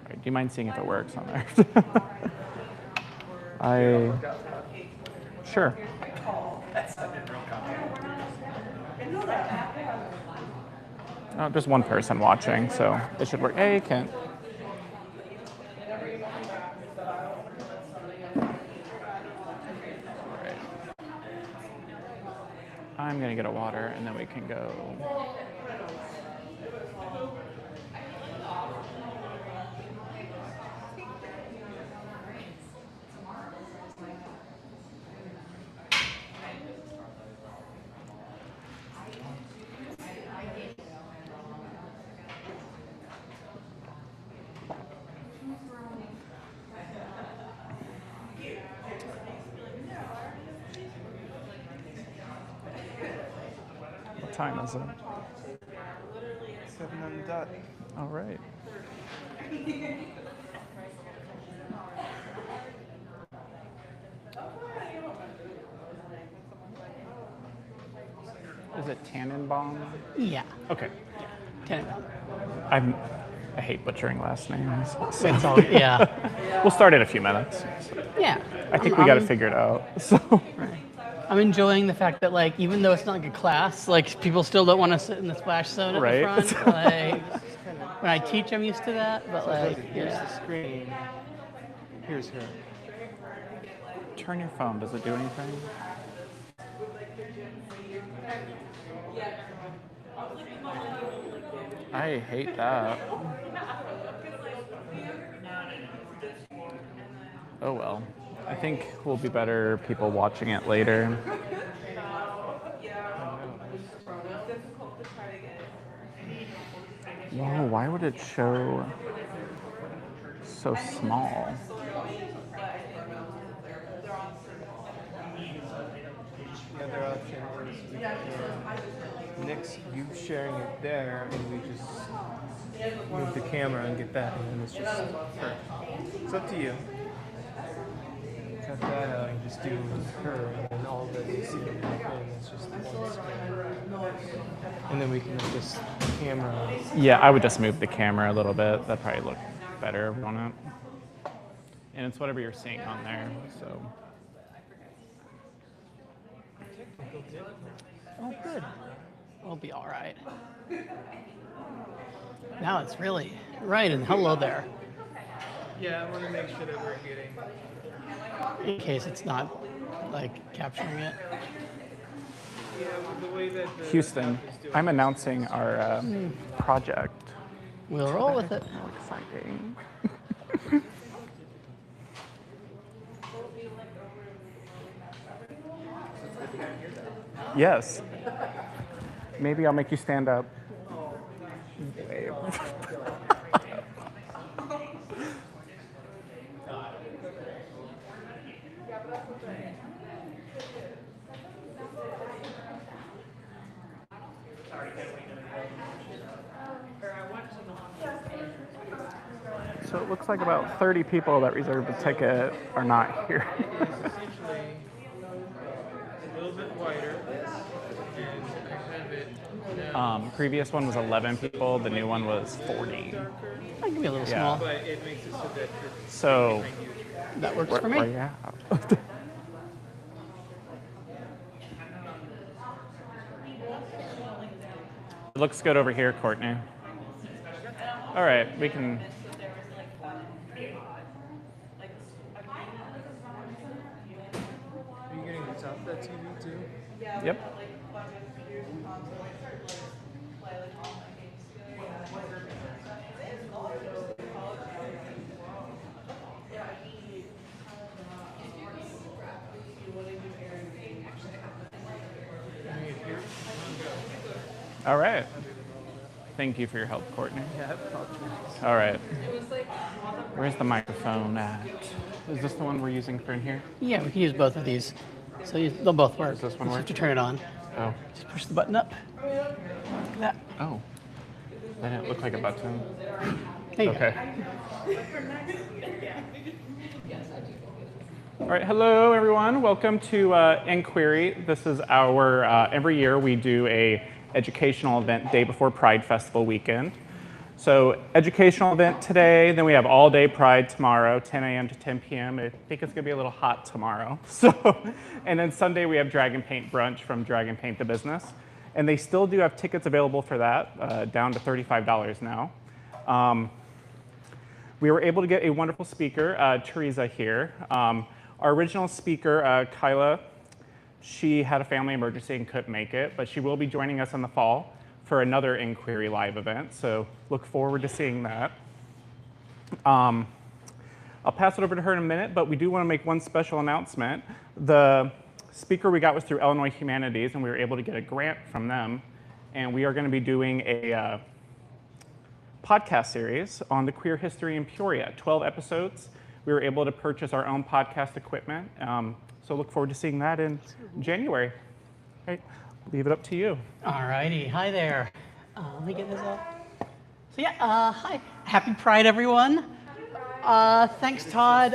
Do you mind seeing if it works on there? Sure. Oh, just one person watching, so it should work. Hey, Kent. I'm gonna get a water and then we can go. What time is it? 7 on the dot. All right. Is it Tannenbaum? Yeah. Okay. Tannenbaum. I hate butchering last names. So. It's all, yeah. We'll start in a few minutes. So. Yeah. I think we got to figure it out. So. Right. I'm enjoying the fact that, like, even though it's not like a class, like, people still don't want to sit in the splash zone at Right. the front. Like, when I teach, I'm used to that, but, like, Here's the screen. Here's her. Turn your phone. Does it do anything? I hate that. Oh well. I think we'll be better people watching it later. Whoa, why would it show so small? The other option is Nick's you sharing it there, and we just move the camera and get that, and then it's just her. It's up to you. Cut that out and just do her, and then all that you see in the thing is just one screen. And then we can move this camera. Yeah, I would just move the camera a little bit. That'd probably look better on it. And it's whatever you're seeing on there, so. oh, good. We'll be all right. Now it's really right, and hello there. Yeah, I want to make sure that we're getting. In case it's not, like, capturing it. Yeah, the way that the Houston, I'm announcing our project. We'll roll with it. How exciting. Yes. Maybe I'll make you stand up. Wave. So it looks like about 30 people that reserved a ticket are not here. essentially a little bit wider, and I have it now. Previous one was 11 people. The new one was 40. That can be a little Yeah. small. But it makes it so that it's So That works where for me. are you at? It looks good over here, Courtney. All right, we can. Are you getting the top of that TV too? Yep. All right. Thank you for your help, Courtney. Yeah, I apologize. All right. Where's the microphone at? Is this the one we're using for in here? Yeah, we can use both of these. So they'll both work. Does this one Just work? have to turn it on. Oh. Just push the button up. Like that. Oh. That didn't look like a button. There you Okay. All right, hello everyone. Welcome to Inquiry. This is our, every year we do a educational event day before Pride Festival weekend. So educational event today, then we have all day Pride tomorrow, 10 a.m. to 10 p.m. I think it's gonna be a little hot tomorrow. So, and then Sunday we have Dragon Paint brunch from Dragon Paint the Business. And they still do have tickets available for that, down to $35 now. We were able to get a wonderful speaker, Teresa here. Our original speaker, Kyla, she had a family emergency and couldn't make it, but she will be joining us in the fall for another Inquiry Live event, so look forward to seeing that. I'll pass it over to her in a minute, but we do want to make one special announcement. The speaker we got was through Illinois Humanities, and we were able to get a grant from them, and we are going to be doing a podcast series on the queer history in Peoria, 12 episodes. We were able to purchase our own podcast equipment, so look forward to seeing that in January. Okay, leave it up to you. All righty. Hi there. Let me get this up. So yeah, hi. Happy Pride, everyone. Thanks, Todd.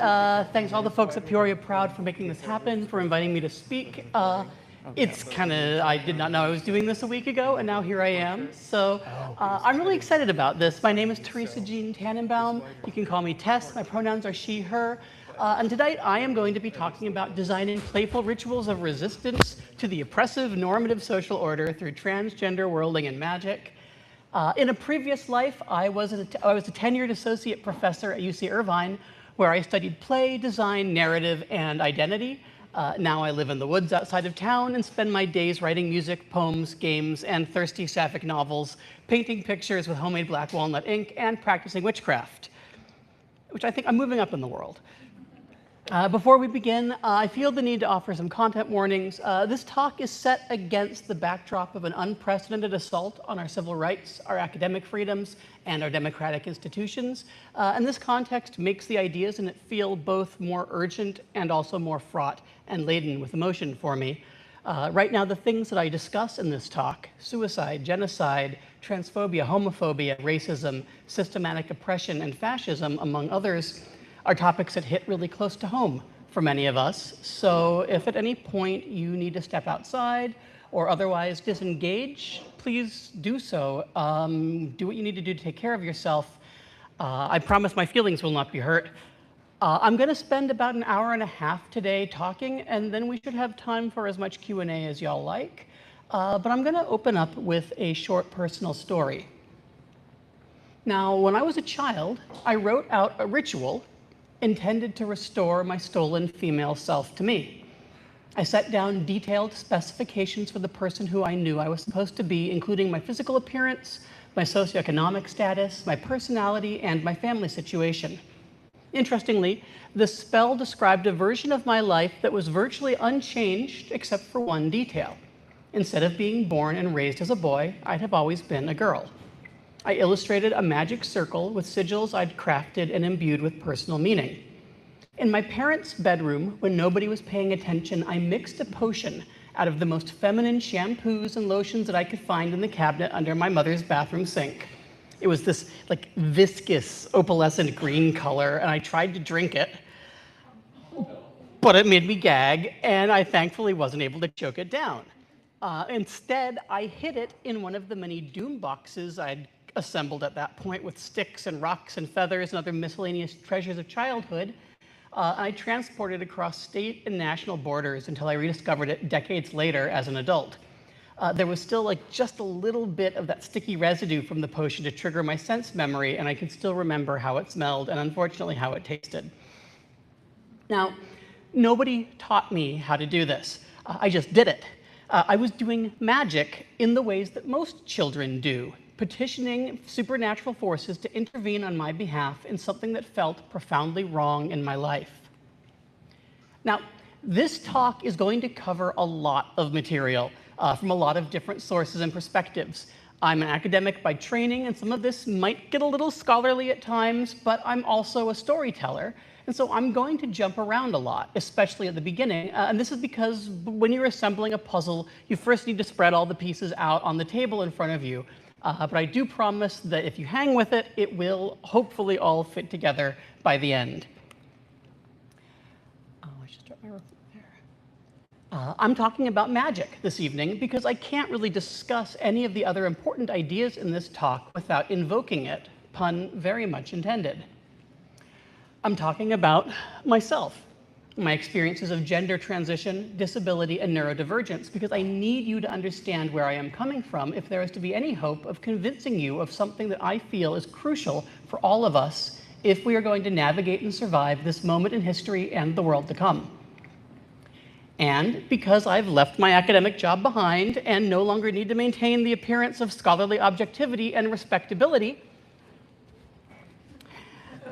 Thanks all the folks at Peoria Proud for making this happen, for inviting me to speak. It's kind of, I did not know I was doing this a week ago, and now here I am. So I'm really excited about this. My name is Teresa Jean Tannenbaum. You can call me Tess. My pronouns are she, her. And tonight I am going to be talking about designing playful rituals of resistance to the oppressive normative social order through transgender worldling and magic. In a previous life, I was a tenured associate professor at UC Irvine, where I studied play, design, narrative, and identity. Now I live in the woods outside of town and spend my days writing music, poems, games, and thirsty sapphic novels, painting pictures with homemade black walnut ink, and practicing witchcraft, which I think I'm moving up in the world. Before we begin, I feel the need to offer some content warnings. This talk is set against the backdrop of an unprecedented assault on our civil rights, our academic freedoms, and our democratic institutions. And this context makes the ideas in it feel both more urgent and also more fraught and laden with emotion for me. Right now, the things that I discuss in this talk, suicide, genocide, transphobia, homophobia, racism, systematic oppression, and fascism, among others, are topics that hit really close to home for many of us. So if at any point you need to step outside or otherwise disengage, please do so. Do what you need to do to take care of yourself. I promise my feelings will not be hurt. I'm going to spend about an hour and a half today talking, and then we should have time for as much Q&A as y'all like. But I'm going to open up with a short personal story. Now, when I was a child, I wrote out a ritual intended to restore my stolen female self to me. I set down detailed specifications for the person who I knew I was supposed to be, including my physical appearance, my socioeconomic status, my personality, and my family situation. Interestingly, the spell described a version of my life that was virtually unchanged except for one detail. Instead of being born and raised as a boy, I'd have always been a girl. I illustrated a magic circle with sigils I'd crafted and imbued with personal meaning. In my parents' bedroom, when nobody was paying attention, I mixed a potion out of the most feminine shampoos and lotions that I could find in the cabinet under my mother's bathroom sink. It was this like viscous, opalescent green color, and I tried to drink it, but it made me gag, and I thankfully wasn't able to choke it down. Instead, I hid it in one of the many doom boxes I'd assembled at that point with sticks and rocks and feathers and other miscellaneous treasures of childhood. I transported it across state and national borders until I rediscovered it decades later as an adult. There was still like just a little bit of that sticky residue from the potion to trigger my sense memory, and I could still remember how it smelled and unfortunately how it tasted. Now, nobody taught me how to do this. I just did it. I was doing magic in the ways that most children do, petitioning supernatural forces to intervene on my behalf in something that felt profoundly wrong in my life. Now, this talk is going to cover a lot of material from a lot of different sources and perspectives. I'm an academic by training, and some of this might get a little scholarly at times, but I'm also a storyteller. And so I'm going to jump around a lot, especially at the beginning. And this is because when you're assembling a puzzle, you first need to spread all the pieces out on the table in front of you. But I do promise that if you hang with it, it will hopefully all fit together by the end. Oh, I should start my rope I'm talking about magic this evening because I can't really discuss any of the other important ideas in this talk without invoking it, pun very much intended. I'm talking about myself, my experiences of gender transition, disability, and neurodivergence, because I need you to understand where I am coming from if there is to be any hope of convincing you of something that I feel is crucial for all of us if we are going to navigate and survive this moment in history and the world to come. And because I've left my academic job behind and no longer need to maintain the appearance of scholarly objectivity and respectability,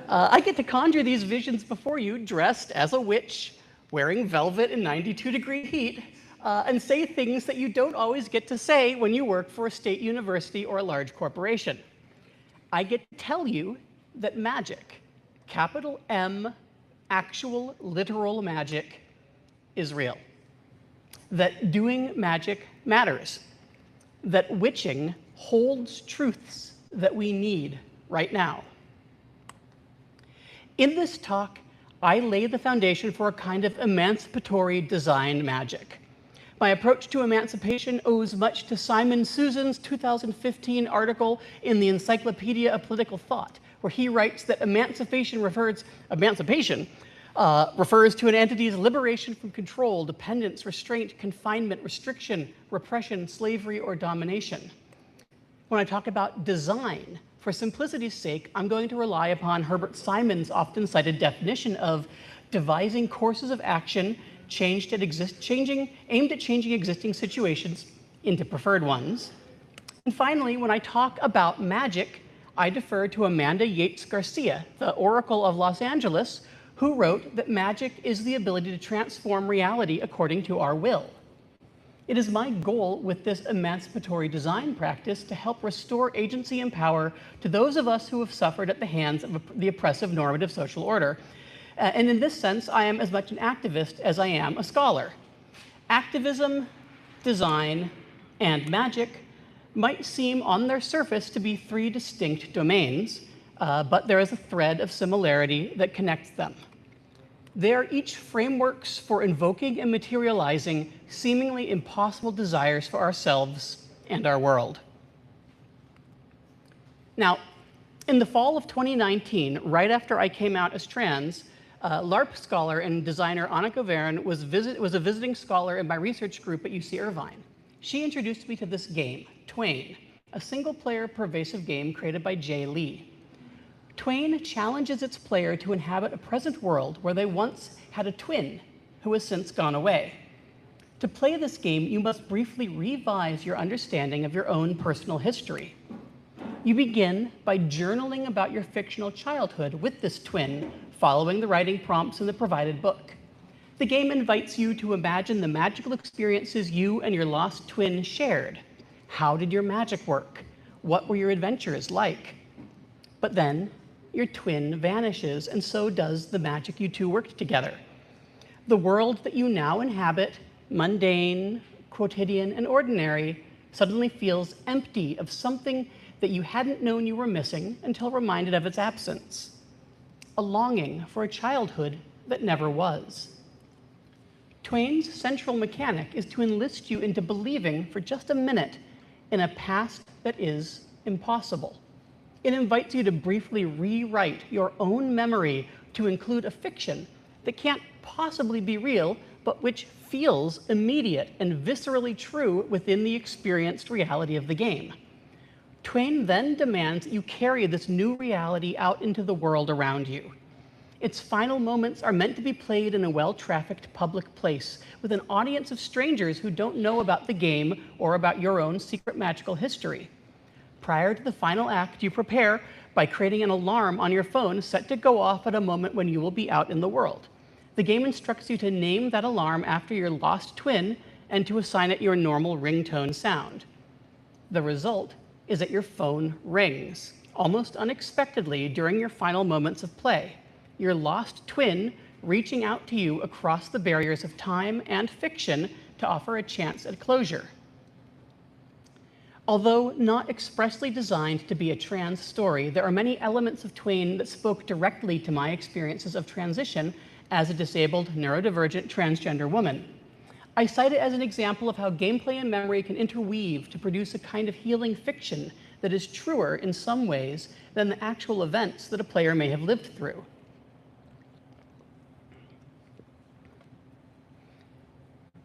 I get to conjure these visions before you dressed as a witch, wearing velvet in 92-degree heat, and say things that you don't always get to say when you work for a state university or a large corporation. I get to tell you that magic, capital M, actual, literal magic, is real. That doing magic matters. That witching holds truths that we need right now. In this talk, I lay the foundation for a kind of emancipatory design magic. My approach to emancipation owes much to Simon Susan's 2015 article in the Encyclopedia of Political Thought, where he writes that emancipation refers to an entity's liberation from control, dependence, restraint, confinement, restriction, repression, slavery, or domination. When I talk about design, for simplicity's sake, I'm going to rely upon Herbert Simon's often cited definition of devising courses of action aimed at changing existing situations into preferred ones. And finally, when I talk about magic, I defer to Amanda Yates Garcia, the Oracle of Los Angeles, who wrote that magic is the ability to transform reality according to our will. It is my goal with this emancipatory design practice to help restore agency and power to those of us who have suffered at the hands of the oppressive normative social order. And in this sense, I am as much an activist as I am a scholar. Activism, design, and magic might seem on their surface to be three distinct domains, but there is a thread of similarity that connects them. They are each frameworks for invoking and materializing seemingly impossible desires for ourselves and our world. Now, in the fall of 2019, right after I came out as trans, LARP scholar and designer Annika Varen was a visiting scholar in my research group at UC Irvine. She introduced me to this game, Twain, a single-player pervasive game created by Jay Lee. Twain challenges its player to inhabit a present world where they once had a twin who has since gone away. To play this game, you must briefly revise your understanding of your own personal history. You begin by journaling about your fictional childhood with this twin, following the writing prompts in the provided book. The game invites you to imagine the magical experiences you and your lost twin shared. How did your magic work? What were your adventures like? But then, your twin vanishes, and so does the magic you two worked together. The world that you now inhabit, mundane, quotidian, and ordinary, suddenly feels empty of something that you hadn't known you were missing until reminded of its absence. A longing for a childhood that never was. Twain's central mechanic is to enlist you into believing for just a minute in a past that is impossible. It invites you to briefly rewrite your own memory to include a fiction that can't possibly be real, but which feels immediate and viscerally true within the experienced reality of the game. Twain then demands that you carry this new reality out into the world around you. Its final moments are meant to be played in a well-trafficked public place with an audience of strangers who don't know about the game or about your own secret magical history. Prior to the final act, you prepare by creating an alarm on your phone set to go off at a moment when you will be out in the world. The game instructs you to name that alarm after your lost twin and to assign it your normal ringtone sound. The result is that your phone rings, almost unexpectedly during your final moments of play. Your lost twin reaching out to you across the barriers of time and fiction to offer a chance at closure. Although not expressly designed to be a trans story, there are many elements of Twain that spoke directly to my experiences of transition as a disabled, neurodivergent transgender woman. I cite it as an example of how gameplay and memory can interweave to produce a kind of healing fiction that is truer in some ways than the actual events that a player may have lived through.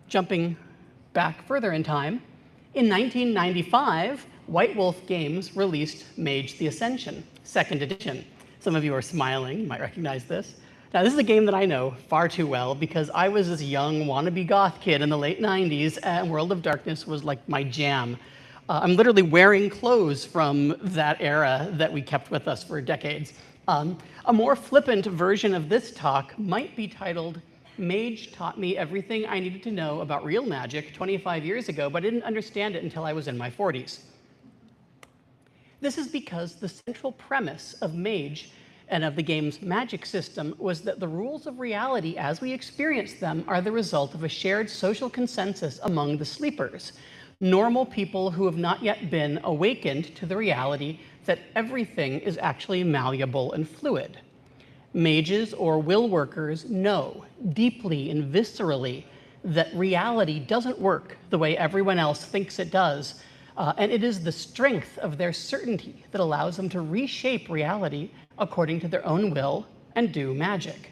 Jumping back further in time, in 1995, White Wolf Games released Mage: The Ascension, 2nd edition. Some of you are smiling, you might recognize this. Now, this is a game that I know far too well because I was this young wannabe goth kid in the late 90s, and World of Darkness was like my jam. I'm literally wearing clothes from that era that we kept with us for decades. A more flippant version of this talk might be titled, Mage Taught Me Everything I Needed to Know About Real Magic 25 years ago, but I didn't understand it until I was in my 40s. This is because the central premise of Mage and of the game's magic system was that the rules of reality as we experience them are the result of a shared social consensus among the sleepers, normal people who have not yet been awakened to the reality that everything is actually malleable and fluid. Mages or will workers know deeply and viscerally that reality doesn't work the way everyone else thinks it does, and it is the strength of their certainty that allows them to reshape reality according to their own will and do magic.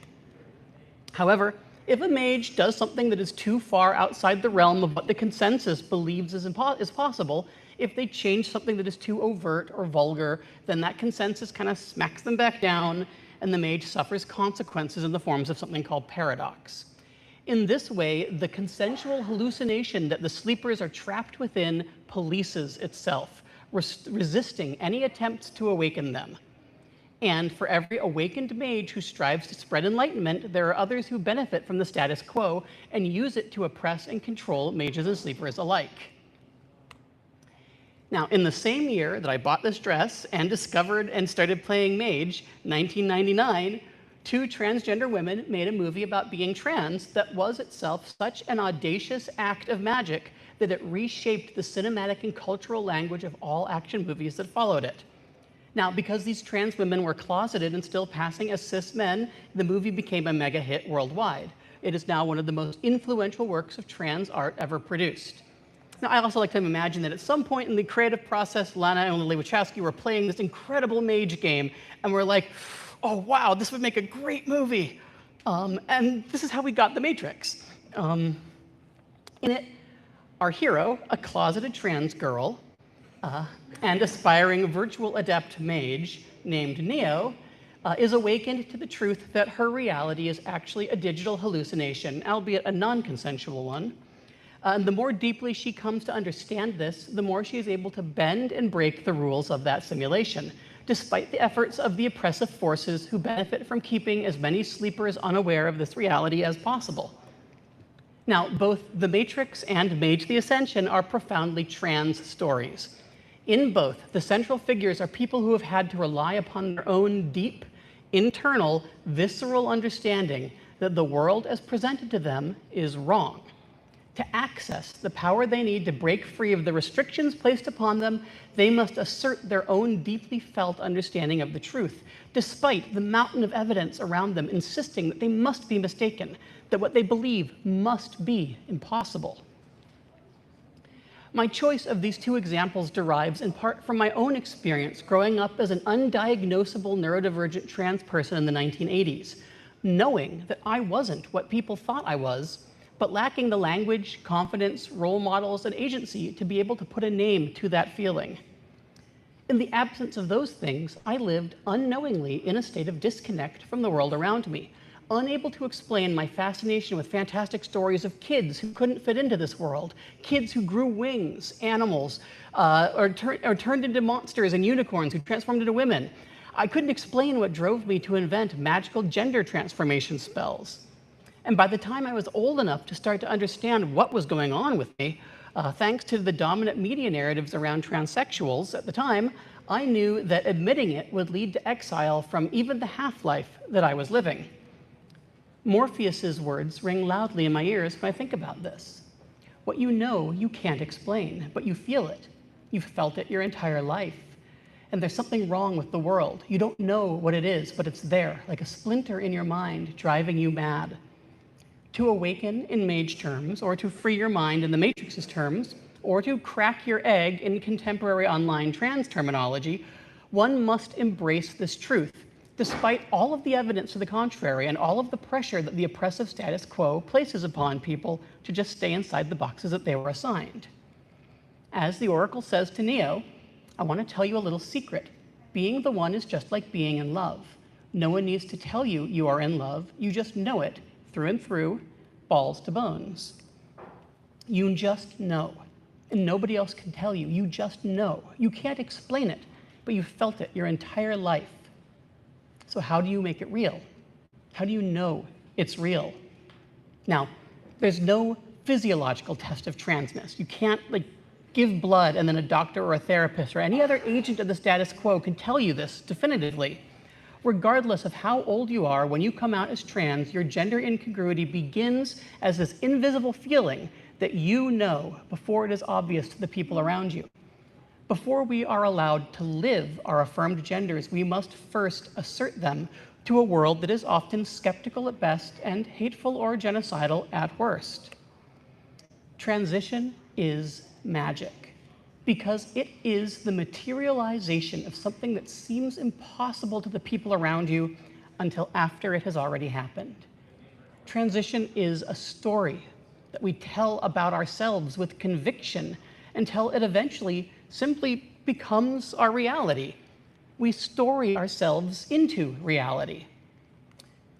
However, if a mage does something that is too far outside the realm of what the consensus believes is possible, if they change something that is too overt or vulgar, then that consensus kind of smacks them back down, and the mage suffers consequences in the forms of something called paradox. In this way, the consensual hallucination that the sleepers are trapped within polices itself, resisting any attempts to awaken them. And for every awakened mage who strives to spread enlightenment, there are others who benefit from the status quo and use it to oppress and control mages and sleepers alike. Now, in the same year that I bought this dress and discovered and started playing Mage, 1999, 2 transgender women made a movie about being trans that was itself such an audacious act of magic that it reshaped the cinematic and cultural language of all action movies that followed it. Now, because these trans women were closeted and still passing as cis men, the movie became a mega hit worldwide. It is now one of the most influential works of trans art ever produced. Now, I also like to imagine that at some point in the creative process, Lana and Lily Wachowski were playing this incredible Mage game, and we're like, oh, wow, this would make a great movie. And this is how we got The Matrix. In it, our hero, a closeted trans girl, and aspiring virtual adept mage named Neo, is awakened to the truth that her reality is actually a digital hallucination, albeit a non-consensual one. And the more deeply she comes to understand this, the more she is able to bend and break the rules of that simulation, despite the efforts of the oppressive forces who benefit from keeping as many sleepers unaware of this reality as possible. Now, both The Matrix and Mage: The Ascension are profoundly trans stories. In both, the central figures are people who have had to rely upon their own deep, internal, visceral understanding that the world as presented to them is wrong. To access the power they need to break free of the restrictions placed upon them, they must assert their own deeply felt understanding of the truth, despite the mountain of evidence around them insisting that they must be mistaken, that what they believe must be impossible. My choice of these 2 examples derives in part from my own experience growing up as an undiagnosable neurodivergent trans person in the 1980s, knowing that I wasn't what people thought I was, but lacking the language, confidence, role models, and agency to be able to put a name to that feeling. In the absence of those things, I lived unknowingly in a state of disconnect from the world around me, unable to explain my fascination with fantastic stories of kids who couldn't fit into this world, kids who grew wings, animals, or turned into monsters and unicorns who transformed into women. I couldn't explain what drove me to invent magical gender transformation spells. And by the time I was old enough to start to understand what was going on with me, thanks to the dominant media narratives around transsexuals at the time, I knew that admitting it would lead to exile from even the half-life that I was living. Morpheus's words ring loudly in my ears when I think about this. What you know, you can't explain, but you feel it. You've felt it your entire life. And there's something wrong with the world. You don't know what it is, but it's there, like a splinter in your mind, driving you mad. To awaken in mage terms, or to free your mind in the Matrix's terms, or to crack your egg in contemporary online trans terminology, one must embrace this truth, despite all of the evidence to the contrary and all of the pressure that the oppressive status quo places upon people to just stay inside the boxes that they were assigned. As the Oracle says to Neo, I want to tell you a little secret. Being the one is just like being in love. No one needs to tell you you are in love. You just know it through and through, balls to bones. You just know. And nobody else can tell you. You just know. You can't explain it, but you felt it your entire life. So how do you make it real? How do you know it's real? Now, there's no physiological test of transness. You can't give blood and then a doctor or a therapist or any other agent of the status quo can tell you this definitively. Regardless of how old you are, when you come out as trans, your gender incongruity begins as this invisible feeling that you know before it is obvious to the people around you. Before we are allowed to live our affirmed genders, we must first assert them to a world that is often skeptical at best and hateful or genocidal at worst. Transition is magic, because it is the materialization of something that seems impossible to the people around you until after it has already happened. Transition is a story that we tell about ourselves with conviction until it eventually simply becomes our reality. We story ourselves into reality.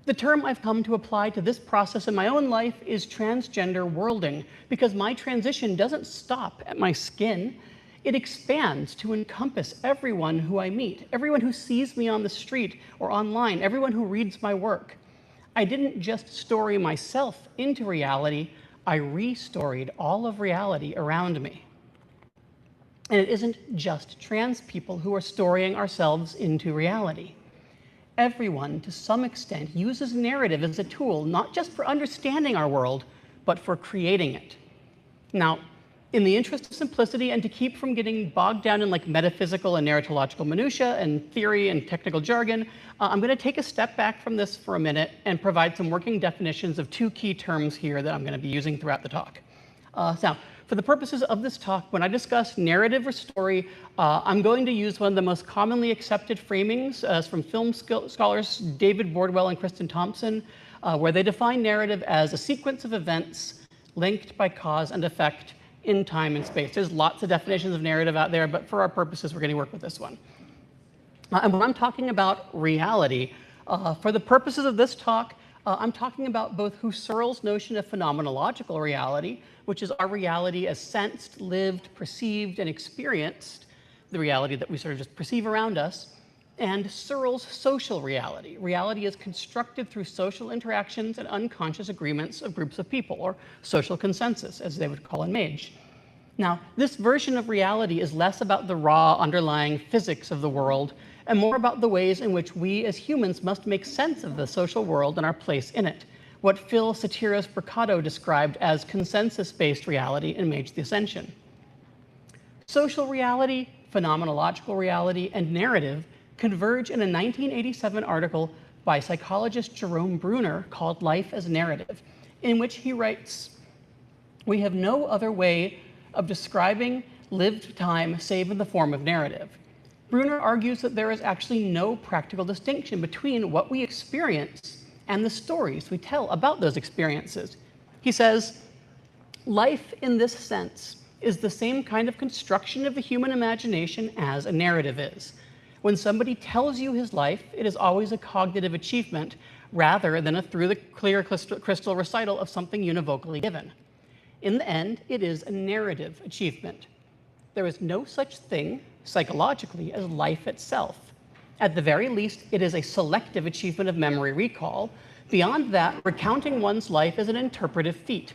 The term I've come to apply to this process in my own life is transgender worlding, because my transition doesn't stop at my skin. It expands to encompass everyone who I meet, everyone who sees me on the street or online, everyone who reads my work. I didn't just story myself into reality, I restoried all of reality around me. And it isn't just trans people who are storying ourselves into reality. Everyone, to some extent, uses narrative as a tool, not just for understanding our world, but for creating it. Now, in the interest of simplicity and to keep from getting bogged down in metaphysical and narratological minutia and theory and technical jargon, I'm going to take a step back from this for a minute and provide some working definitions of two key terms here that I'm going to be using throughout the talk. Now, for the purposes of this talk, when I discuss narrative or story, I'm going to use one of the most commonly accepted framings from film scholars David Bordwell and Kristen Thompson, where they define narrative as a sequence of events linked by cause and effect in time and space. There's lots of definitions of narrative out there, but for our purposes, we're going to work with this one. And when I'm talking about reality, for the purposes of this talk, I'm talking about both Husserl's notion of phenomenological reality, which is our reality as sensed, lived, perceived, and experienced, the reality that we sort of just perceive around us, and Searle's social reality. Reality is constructed through social interactions and unconscious agreements of groups of people, or social consensus, as they would call in Mage. Now, this version of reality is less about the raw underlying physics of the world and more about the ways in which we as humans must make sense of the social world and our place in it, what Phil Sotiris Mercado described as consensus-based reality in Mage the Ascension. Social reality, phenomenological reality, and narrative converge in a 1987 article by psychologist Jerome Bruner called Life as Narrative, in which he writes, "We have no other way of describing lived time save in the form of narrative." Bruner argues that there is actually no practical distinction between what we experience and the stories we tell about those experiences. He says, "Life in this sense is the same kind of construction of the human imagination as a narrative is. When somebody tells you his life, it is always a cognitive achievement rather than a through the clear crystal recital of something univocally given. In the end, it is a narrative achievement. There is no such thing, psychologically, as life itself. At the very least, it is a selective achievement of memory recall. Beyond that, recounting one's life is an interpretive feat.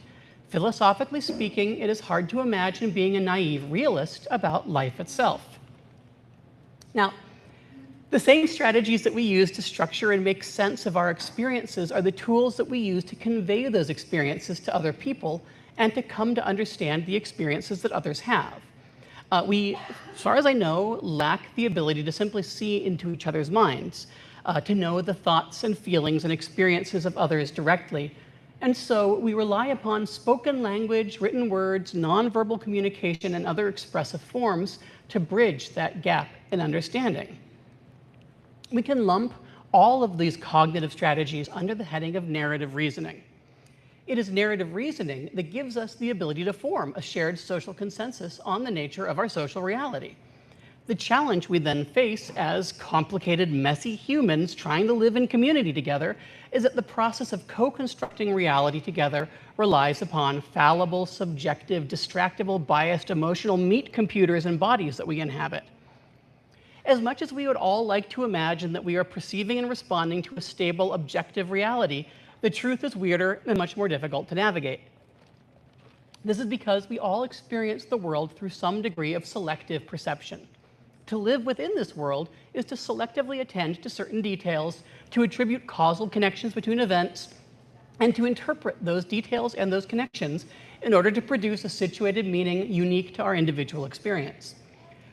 Philosophically speaking, it is hard to imagine being a naive realist about life itself." Now, the same strategies that we use to structure and make sense of our experiences are the tools that we use to convey those experiences to other people and to come to understand the experiences that others have. We, as far as I know, lack the ability to simply see into each other's minds, to know the thoughts and feelings and experiences of others directly. And so we rely upon spoken language, written words, nonverbal communication, and other expressive forms to bridge that gap in understanding. We can lump all of these cognitive strategies under the heading of narrative reasoning. It is narrative reasoning that gives us the ability to form a shared social consensus on the nature of our social reality. The challenge we then face as complicated, messy humans trying to live in community together is that the process of co-constructing reality together relies upon fallible, subjective, distractible, biased, emotional meat computers and bodies that we inhabit. As much as we would all like to imagine that we are perceiving and responding to a stable, objective reality, the truth is weirder and much more difficult to navigate. This is because we all experience the world through some degree of selective perception. To live within this world is to selectively attend to certain details, to attribute causal connections between events, and to interpret those details and those connections in order to produce a situated meaning unique to our individual experience.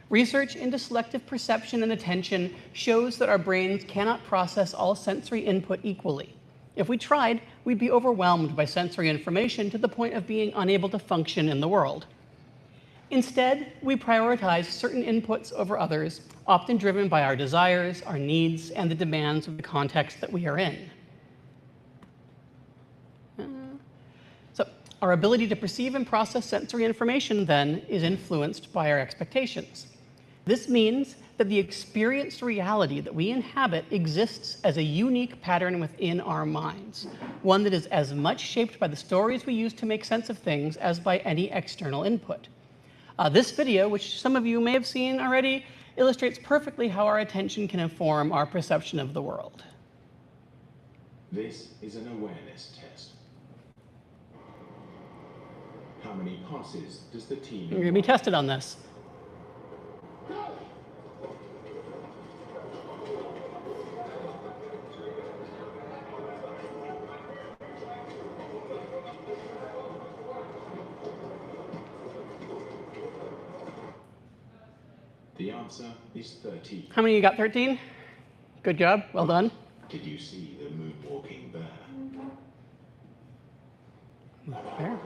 Research into selective perception and attention shows that our brains cannot process all sensory input equally. If we tried, we'd be overwhelmed by sensory information to the point of being unable to function in the world. Instead, we prioritize certain inputs over others, often driven by our desires, our needs, and the demands of the context that we are in. So, our ability to perceive and process sensory information, then, is influenced by our expectations. This means that the experienced reality that we inhabit exists as a unique pattern within our minds, one that is as much shaped by the stories we use to make sense of things as by any external input. This video, which some of you may have seen already, illustrates perfectly how our attention can inform our perception of the world. This is an awareness test. How many passes does the team... You're going to be tested on this. The answer is 13. How many of you got 13? Good job. Well done. Did you see the moonwalking bear? There.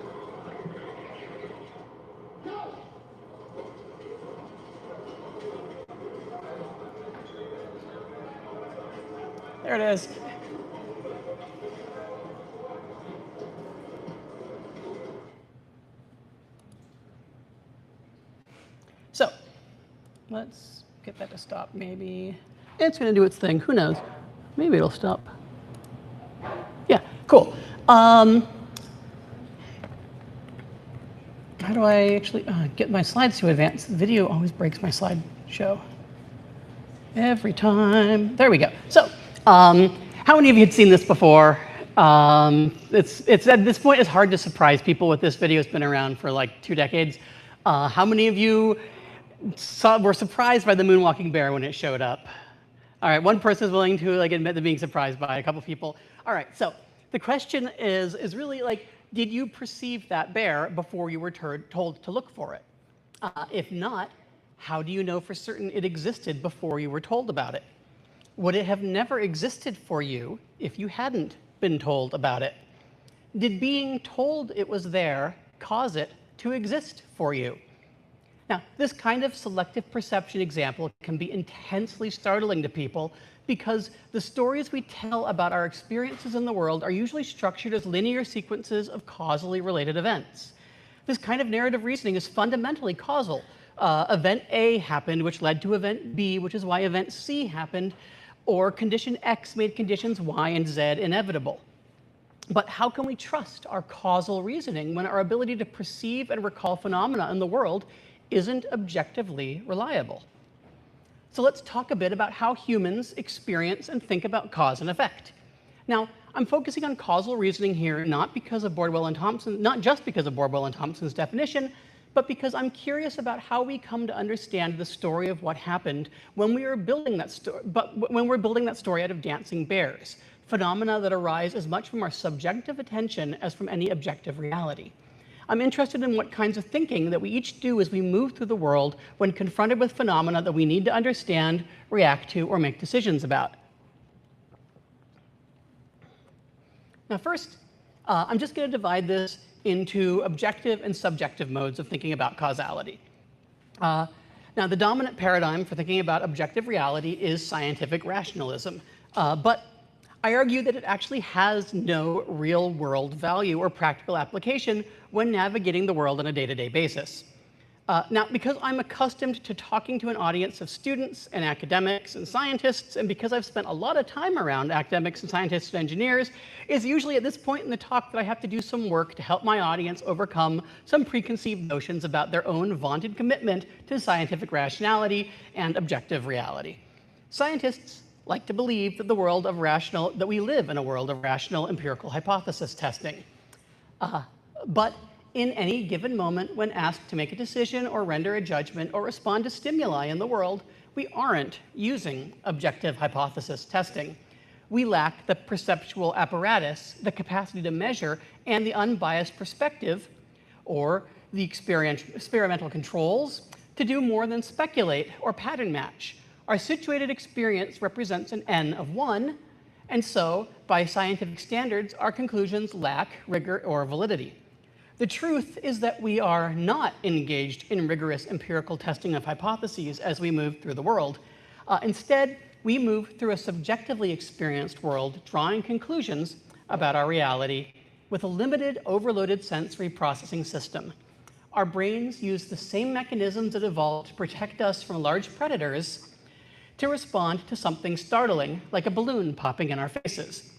There it is. So, let's get that to stop, maybe. It's going to do its thing. Who knows? Maybe it'll stop. Yeah, cool. How do I actually get my slides to advance? The video always breaks my slideshow. Every time. There we go. So, how many of you had seen this before? It's at this point, it's hard to surprise people with this video. It's been around for like 2 decades. How many of you were surprised by the moonwalking bear when it showed up? All right, one person is willing to admit to being surprised by it, a couple people. All right, so the question is really did you perceive that bear before you were told to look for it? If not, how do you know for certain it existed before you were told about it? Would it have never existed for you if you hadn't been told about it? Did being told it was there cause it to exist for you? Now, this kind of selective perception example can be intensely startling to people because the stories we tell about our experiences in the world are usually structured as linear sequences of causally related events. This kind of narrative reasoning is fundamentally causal. Event A happened, which led to event B, which is why event C happened, or condition X made conditions Y and Z inevitable. But how can we trust our causal reasoning when our ability to perceive and recall phenomena in the world isn't objectively reliable? So let's talk a bit about how humans experience and think about cause and effect. Now, I'm focusing on causal reasoning here not because of Bordwell and Thompson, not just because of Bordwell and Thompson's definition, but because I'm curious about how we come to understand the story of what happened when we are building that story out of dancing bears, phenomena that arise as much from our subjective attention as from any objective reality. I'm interested in what kinds of thinking that we each do as we move through the world when confronted with phenomena that we need to understand, react to, or make decisions about. Now first, I'm just going to divide this into objective and subjective modes of thinking about causality. Now, the dominant paradigm for thinking about objective reality is scientific rationalism, but I argue that it actually has no real-world value or practical application when navigating the world on a day-to-day basis. Now, because I'm accustomed to talking to an audience of students and academics and scientists, and because I've spent a lot of time around academics and scientists and engineers, it's usually at this point in the talk that I have to do some work to help my audience overcome some preconceived notions about their own vaunted commitment to scientific rationality and objective reality. Scientists like to believe that we live in a world of rational empirical hypothesis testing. But in any given moment, when asked to make a decision or render a judgment or respond to stimuli in the world, we aren't using objective hypothesis testing. We lack the perceptual apparatus, the capacity to measure, and the unbiased perspective, or the experimental controls, to do more than speculate or pattern match. Our situated experience represents an N of 1, and so, by scientific standards, our conclusions lack rigor or validity. The truth is that we are not engaged in rigorous empirical testing of hypotheses as we move through the world. Instead, we move through a subjectively experienced world, drawing conclusions about our reality with a limited, overloaded sensory processing system. Our brains use the same mechanisms that evolved to protect us from large predators to respond to something startling, like a balloon popping in our faces.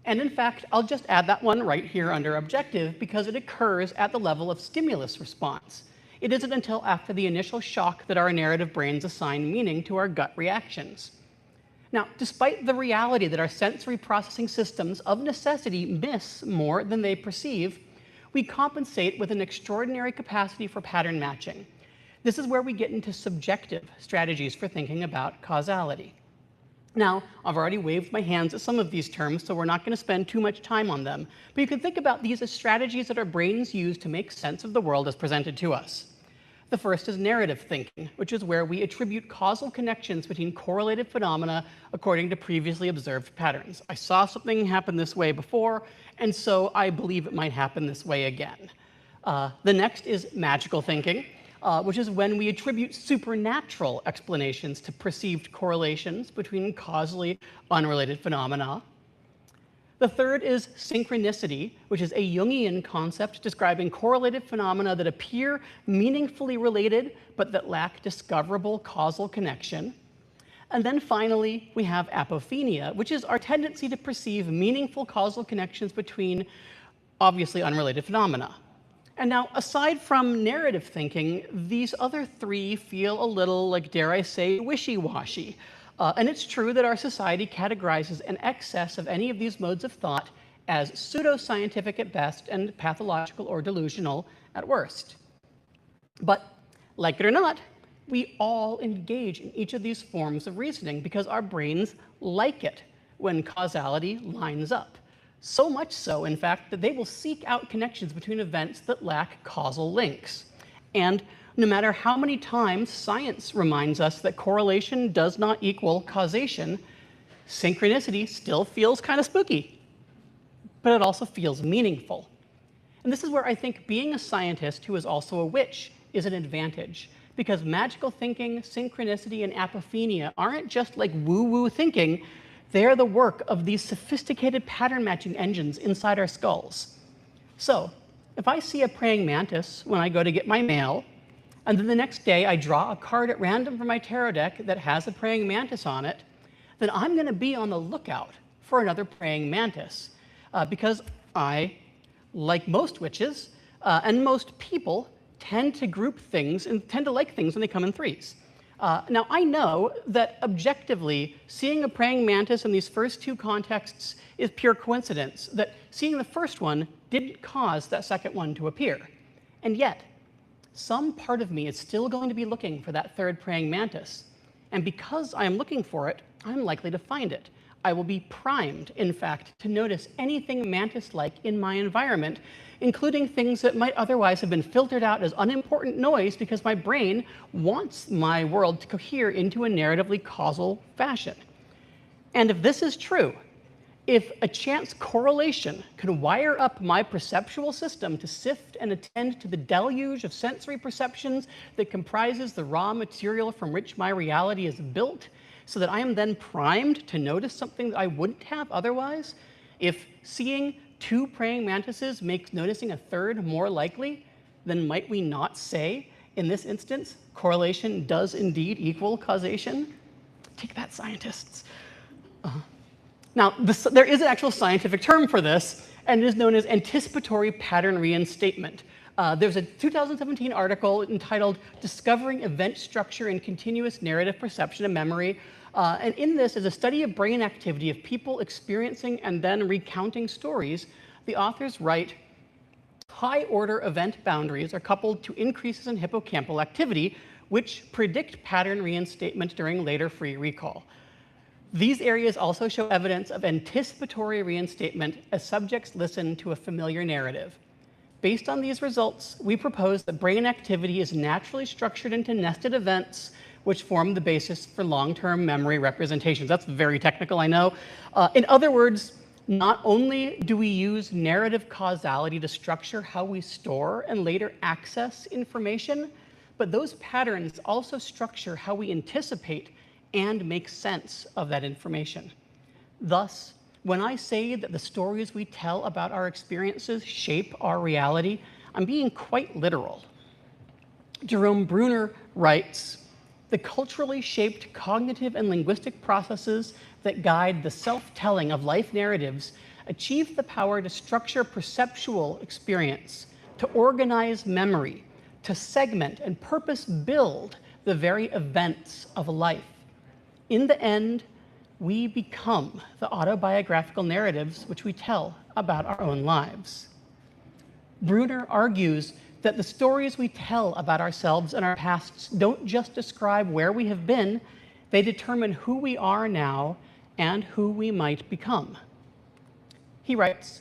And in fact, I'll just add that one right here under objective because it occurs at the level of stimulus response. It isn't until after the initial shock that our narrative brains assign meaning to our gut reactions. Now, despite the reality that our sensory processing systems of necessity miss more than they perceive, we compensate with an extraordinary capacity for pattern matching. This is where we get into subjective strategies for thinking about causality. Now, I've already waved my hands at some of these terms, so we're not going to spend too much time on them. But you can think about these as strategies that our brains use to make sense of the world as presented to us. The first is narrative thinking, which is where we attribute causal connections between correlated phenomena according to previously observed patterns. I saw something happen this way before, and so I believe it might happen this way again. The next is magical thinking, which is when we attribute supernatural explanations to perceived correlations between causally unrelated phenomena. The third is synchronicity, which is a Jungian concept describing correlated phenomena that appear meaningfully related, but that lack discoverable causal connection. And then finally, we have apophenia, which is our tendency to perceive meaningful causal connections between obviously unrelated phenomena. And now, aside from narrative thinking, these other three feel a little, like, dare I say, wishy-washy. And it's true that our society categorizes an excess of any of these modes of thought as pseudoscientific at best and pathological or delusional at worst. But, like it or not, we all engage in each of these forms of reasoning because our brains like it when causality lines up. So much so, in fact, that they will seek out connections between events that lack causal links. And no matter how many times science reminds us that correlation does not equal causation, synchronicity still feels kind of spooky, but it also feels meaningful. And this is where I think being a scientist who is also a witch is an advantage, because magical thinking, synchronicity, and apophenia aren't just like woo-woo thinking. They are the work of these sophisticated pattern matching engines inside our skulls. So, if I see a praying mantis when I go to get my mail, and then the next day I draw a card at random from my tarot deck that has a praying mantis on it, then I'm going to be on the lookout for another praying mantis. Because I, like most witches, and most people, tend to group things and tend to like things when they come in threes. Now, I know that objectively, seeing a praying mantis in these first two contexts is pure coincidence, that seeing the first one didn't cause that second one to appear. And yet, some part of me is still going to be looking for that third praying mantis. And because I am looking for it, I'm likely to find it. I will be primed, in fact, to notice anything mantis-like in my environment, including things that might otherwise have been filtered out as unimportant noise because my brain wants my world to cohere into a narratively causal fashion. And if this is true, If a chance correlation could wire up my perceptual system to sift and attend to the deluge of sensory perceptions that comprises the raw material from which my reality is built, so that I am then primed to notice something that I wouldn't have otherwise, if seeing 2 praying mantises makes noticing a third more likely, then might we not say, in this instance, correlation does indeed equal causation? Take that, scientists. Now, there is an actual scientific term for this, and it is known as anticipatory pattern reinstatement. There's a 2017 article entitled Discovering Event Structure in Continuous Narrative Perception and Memory. And in this is a study of brain activity of people experiencing and then recounting stories. The authors write, high-order event boundaries are coupled to increases in hippocampal activity, which predict pattern reinstatement during later free recall. These areas also show evidence of anticipatory reinstatement as subjects listen to a familiar narrative. Based on these results, we propose that brain activity is naturally structured into nested events which form the basis for long-term memory representations. That's very technical, I know. In other words, not only do we use narrative causality to structure how we store and later access information, but those patterns also structure how we anticipate and make sense of that information. Thus, when I say that the stories we tell about our experiences shape our reality, I'm being quite literal. Jerome Bruner writes, the culturally shaped cognitive and linguistic processes that guide the self-telling of life narratives achieve the power to structure perceptual experience, to organize memory, to segment and purpose build the very events of life. In the end, we become the autobiographical narratives which we tell about our own lives. Bruner argues that the stories we tell about ourselves and our pasts don't just describe where we have been, they determine who we are now and who we might become. He writes,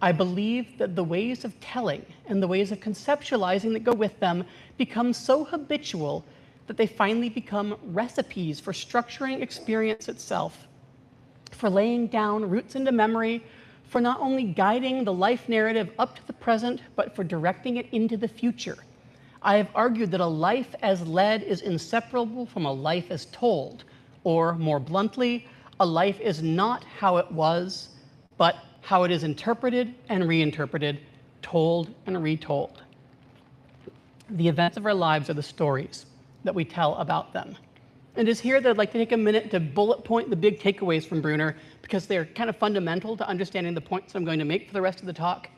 I believe that the ways of telling and the ways of conceptualizing that go with them become so habitual that they finally become recipes for structuring experience itself, for laying down roots into memory, for not only guiding the life narrative up to the present, but for directing it into the future. I have argued that a life as led is inseparable from a life as told, or more bluntly, a life is not how it was, but how it is interpreted and reinterpreted, told and retold. The events of our lives are the stories that we tell about them. And it is here that I'd like to take a minute to bullet point the big takeaways from Bruner, because they're kind of fundamental to understanding the points I'm going to make for the rest of the talk.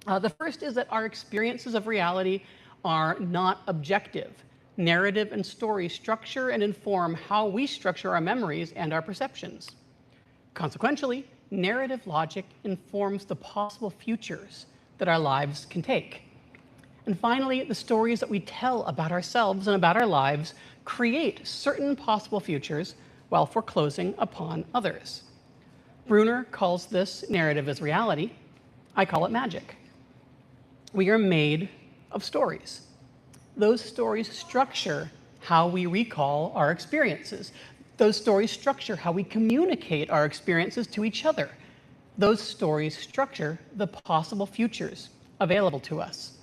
The first is that our experiences of reality are not objective. Narrative and story structure and inform how we structure our memories and our perceptions. Consequentially, narrative logic informs the possible futures that our lives can take. And finally, the stories that we tell about ourselves and about our lives create certain possible futures while foreclosing upon others. Bruner calls this narrative as reality. I call it magic. We are made of stories. Those stories structure how we recall our experiences. Those stories structure how we communicate our experiences to each other. Those stories structure the possible futures available to us.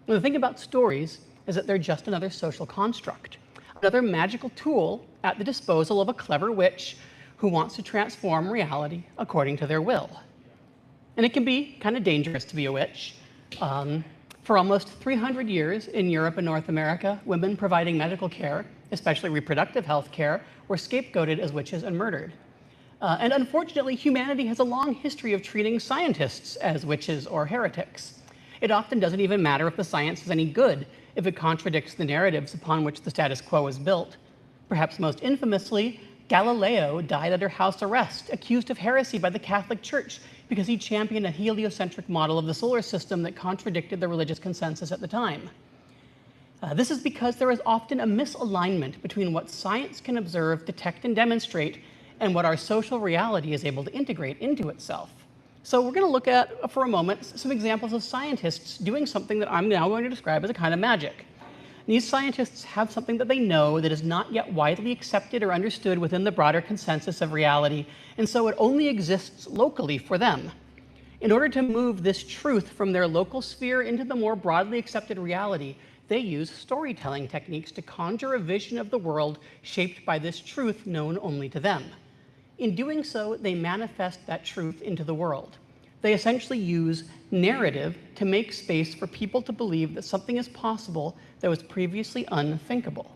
The thing about stories is that they're just another social construct, another magical tool at the disposal of a clever witch who wants to transform reality according to their will. And it can be kind of dangerous to be a witch. For almost 300 years in Europe and North America, women providing medical care, especially reproductive health care, were scapegoated as witches and murdered. And unfortunately, humanity has a long history of treating scientists as witches or heretics. It often doesn't even matter if the science is any good, if it contradicts the narratives upon which the status quo is built. Perhaps most infamously, Galileo died under house arrest, accused of heresy by the Catholic Church because he championed a heliocentric model of the solar system that contradicted the religious consensus at the time. This is because there is often a misalignment between what science can observe, detect, and demonstrate, and what our social reality is able to integrate into itself. So we're going to look at, for a moment, some examples of scientists doing something that I'm now going to describe as a kind of magic. these scientists have something that they know that is not yet widely accepted or understood within the broader consensus of reality, and so it only exists locally for them. In order to move this truth from their local sphere into the more broadly accepted reality, they use storytelling techniques to conjure a vision of the world shaped by this truth known only to them. In doing so, they manifest that truth into the world. They essentially use narrative to make space for people to believe that something is possible that was previously unthinkable.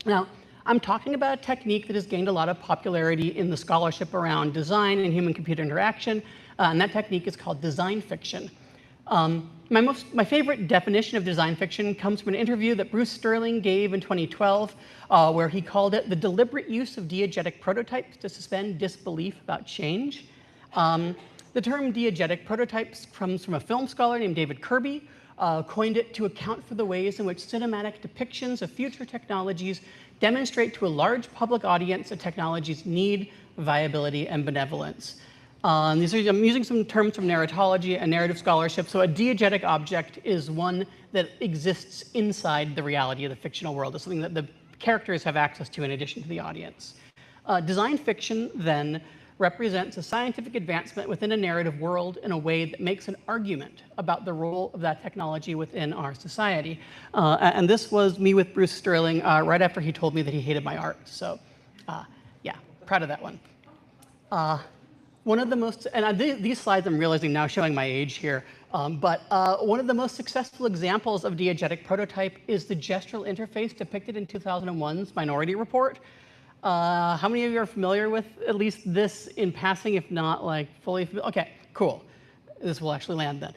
Now, I'm talking about a technique that has gained a lot of popularity in the scholarship around design and human-computer interaction, and that technique is called design fiction. My favorite definition of design fiction comes from an interview that Bruce Sterling gave in 2012, where he called it the deliberate use of diegetic prototypes to suspend disbelief about change. The term diegetic prototypes comes from a film scholar named David Kirby, coined it to account for the ways in which cinematic depictions of future technologies demonstrate to a large public audience a technology's need, viability, and benevolence. I'm using some terms from narratology and narrative scholarship. So a diegetic object is one that exists inside the reality of the fictional world. It's something that the characters have access to in addition to the audience. Design fiction, then, represents a scientific advancement within a narrative world in a way that makes an argument about the role of that technology within our society. And this was me with Bruce Sterling right after he told me that he hated my art. So yeah, proud of that one. One of the most, and these slides I'm realizing now showing my age here, but one of the most successful examples of diegetic prototype is the gestural interface depicted in 2001's Minority Report. How many of you are familiar with at least this in passing, if not like fully familiar? Okay, cool. This will actually land then.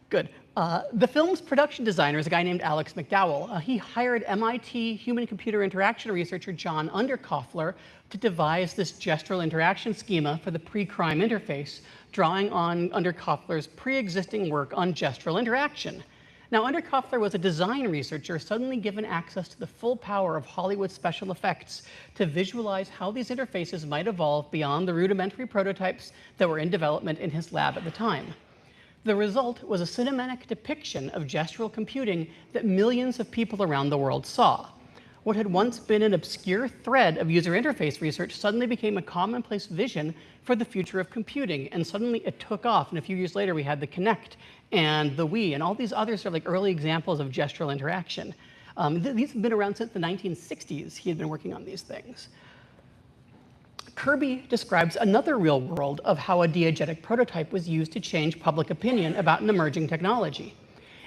Good. The film's production designer is a guy named Alex McDowell. He hired MIT human-computer interaction researcher John Underkoffler to devise this gestural interaction schema for the pre-crime interface, drawing on Underkoffler's pre-existing work on gestural interaction. Now, Underkoffler was a design researcher suddenly given access to the full power of Hollywood special effects to visualize how these interfaces might evolve beyond the rudimentary prototypes that were in development in his lab at the time. The result was a cinematic depiction of gestural computing that millions of people around the world saw. What had once been an obscure thread of user interface research suddenly became a commonplace vision for the future of computing, and suddenly it took off. And a few years later, we had the Kinect and the Wii and all these other sort of like early examples of gestural interaction. These have been around since the 1960s. He had been working on these things. Kirby describes another real world of how a diegetic prototype was used to change public opinion about an emerging technology.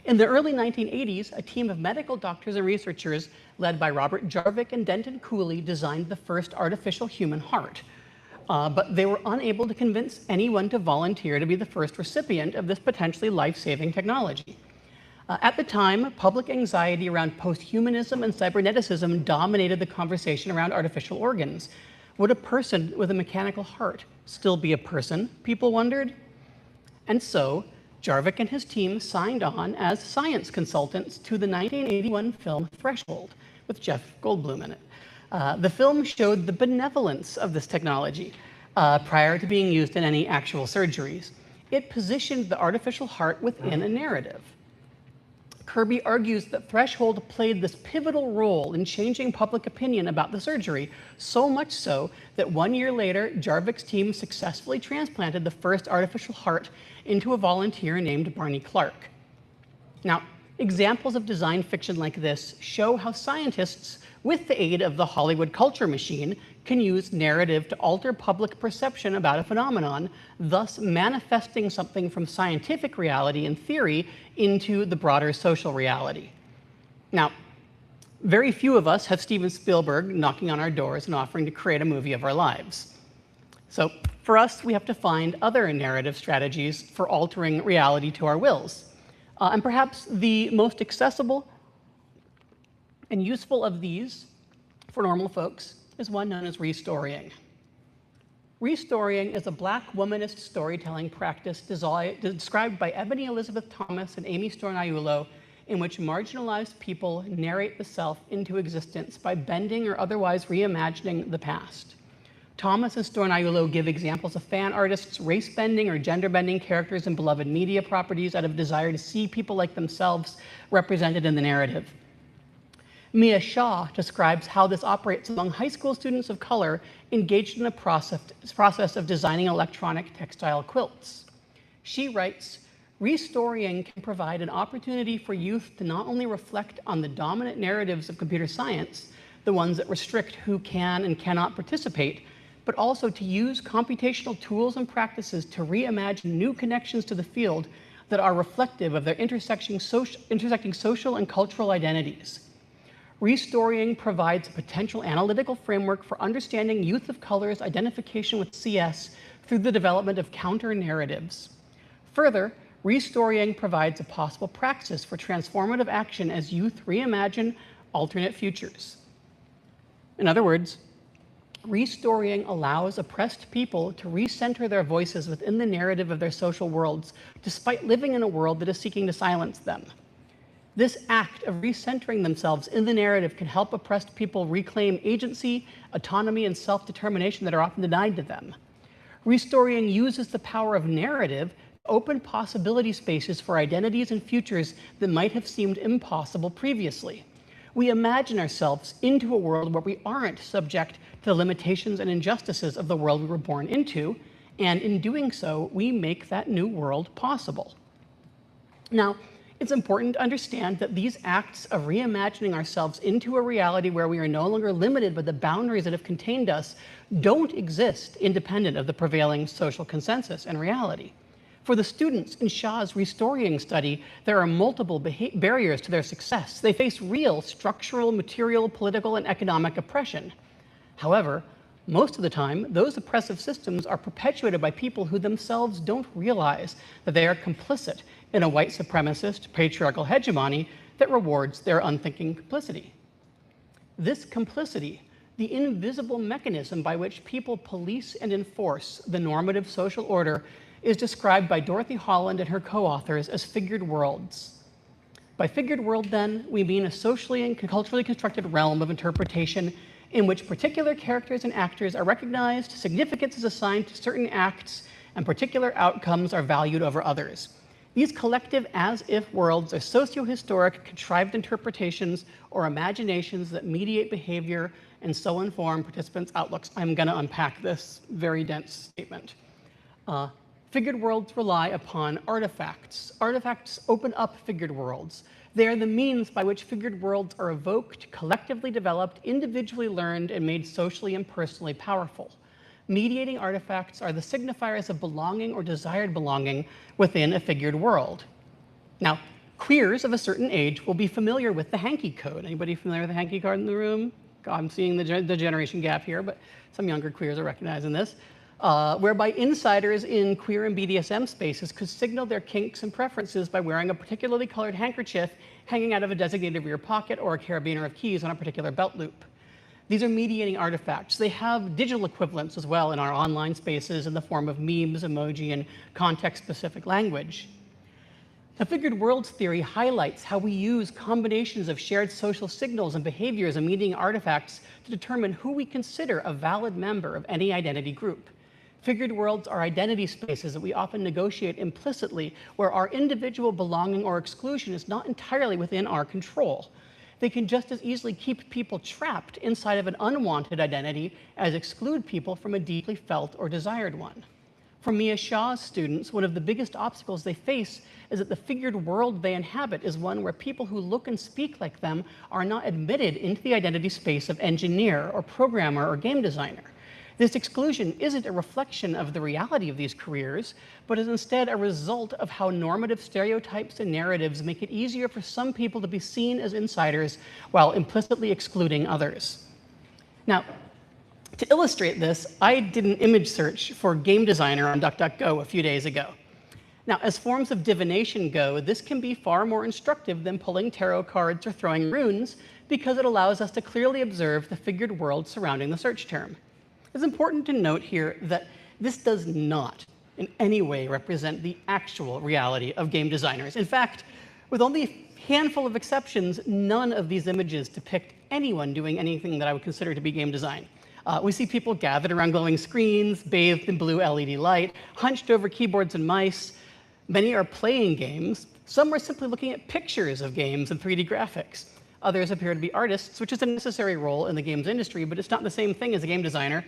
In the early 1980s, a team of medical doctors and researchers led by Robert Jarvik and Denton Cooley designed the first artificial human heart. But they were unable to convince anyone to volunteer to be the first recipient of this potentially life-saving technology. At the time, public anxiety around posthumanism and cyberneticism dominated the conversation around artificial organs. Would a person with a mechanical heart still be a person, people wondered? And so, Jarvik and his team signed on as science consultants to the 1981 film Threshold, with Jeff Goldblum in it. The film showed the benevolence of this technology prior to being used in any actual surgeries. It positioned the artificial heart within a narrative. Kirby argues that Threshold played this pivotal role in changing public opinion about the surgery, so much so that 1 year later, Jarvik's team successfully transplanted the first artificial heart into a volunteer named Barney Clark. Now, examples of design fiction like this show how scientists, with the aid of the Hollywood culture machine, can use narrative to alter public perception about a phenomenon, thus manifesting something from scientific reality and theory into the broader social reality. Now, very few of us have Steven Spielberg knocking on our doors and offering to create a movie of our lives. So for us, we have to find other narrative strategies for altering reality to our wills. And perhaps the most accessible and useful of these for normal folks is one known as restorying. Restorying is a Black womanist storytelling practice described by Ebony Elizabeth Thomas and Amy Stornayulo, in which marginalized people narrate the self into existence by bending or otherwise reimagining the past. Thomas and Stornayulo give examples of fan artists race-bending or gender-bending characters in beloved media properties out of desire to see people like themselves represented in the narrative. Mia Shaw describes how this operates among high school students of color engaged in a process of designing electronic textile quilts. She writes, "Restorying can provide an opportunity for youth to not only reflect on the dominant narratives of computer science, the ones that restrict who can and cannot participate, but also to use computational tools and practices to reimagine new connections to the field that are reflective of their intersecting social and cultural identities. Restorying provides a potential analytical framework for understanding youth of color's identification with CS through the development of counter-narratives. Further, restorying provides a possible praxis for transformative action as youth reimagine alternate futures." In other words, restorying allows oppressed people to recenter their voices within the narrative of their social worlds, despite living in a world that is seeking to silence them. This act of recentering themselves in the narrative can help oppressed people reclaim agency, autonomy, and self-determination that are often denied to them. Restorying uses the power of narrative to open possibility spaces for identities and futures that might have seemed impossible previously. We imagine ourselves into a world where we aren't subject to the limitations and injustices of the world we were born into, and in doing so, we make that new world possible. Now, it's important to understand that these acts of reimagining ourselves into a reality where we are no longer limited by the boundaries that have contained us don't exist independent of the prevailing social consensus and reality. For the students in Shaw's restorying study, there are multiple barriers to their success. They face real structural, material, political, and economic oppression. However, most of the time, those oppressive systems are perpetuated by people who themselves don't realize that they are complicit in a white supremacist, patriarchal hegemony that rewards their unthinking complicity. This complicity, the invisible mechanism by which people police and enforce the normative social order, is described by Dorothy Holland and her co-authors as figured worlds. By figured world, then, we mean a socially and culturally constructed realm of interpretation in which particular characters and actors are recognized, significance is assigned to certain acts, and particular outcomes are valued over others. These collective as-if worlds are socio-historic, contrived interpretations or imaginations that mediate behavior and so inform participants' outlooks. I'm going to unpack this very dense statement. Figured worlds rely upon artifacts. Artifacts open up figured worlds. They are the means by which figured worlds are evoked, collectively developed, individually learned, and made socially and personally powerful. Mediating artifacts are the signifiers of belonging or desired belonging within a figured world. Now, queers of a certain age will be familiar with the hanky code. Anybody familiar with the hanky code in the room? I'm seeing the generation gap here, but some younger queers are recognizing this. Whereby insiders in queer and BDSM spaces could signal their kinks and preferences by wearing a particularly colored handkerchief hanging out of a designated rear pocket or a carabiner of keys on a particular belt loop. These are mediating artifacts. They have digital equivalents as well in our online spaces in the form of memes, emoji, and context-specific language. The figured worlds theory highlights how we use combinations of shared social signals and behaviors and mediating artifacts to determine who we consider a valid member of any identity group. Figured worlds are identity spaces that we often negotiate implicitly, where our individual belonging or exclusion is not entirely within our control. They can just as easily keep people trapped inside of an unwanted identity as exclude people from a deeply felt or desired one. For Mia Shaw's students, one of the biggest obstacles they face is that the figured world they inhabit is one where people who look and speak like them are not admitted into the identity space of engineer or programmer or game designer. This exclusion isn't a reflection of the reality of these careers, but is instead a result of how normative stereotypes and narratives make it easier for some people to be seen as insiders while implicitly excluding others. Now, to illustrate this, I did an image search for game designer on DuckDuckGo a few days ago. Now, as forms of divination go, this can be far more instructive than pulling tarot cards or throwing runes because it allows us to clearly observe the figured world surrounding the search term. It's important to note here that this does not in any way represent the actual reality of game designers. In fact, with only a handful of exceptions, none of these images depict anyone doing anything that I would consider to be game design. We see people gathered around glowing screens, bathed in blue LED light, hunched over keyboards and mice. Many are playing games. Some are simply looking at pictures of games and 3D graphics. Others appear to be artists, which is a necessary role in the games industry, but it's not the same thing as a game designer.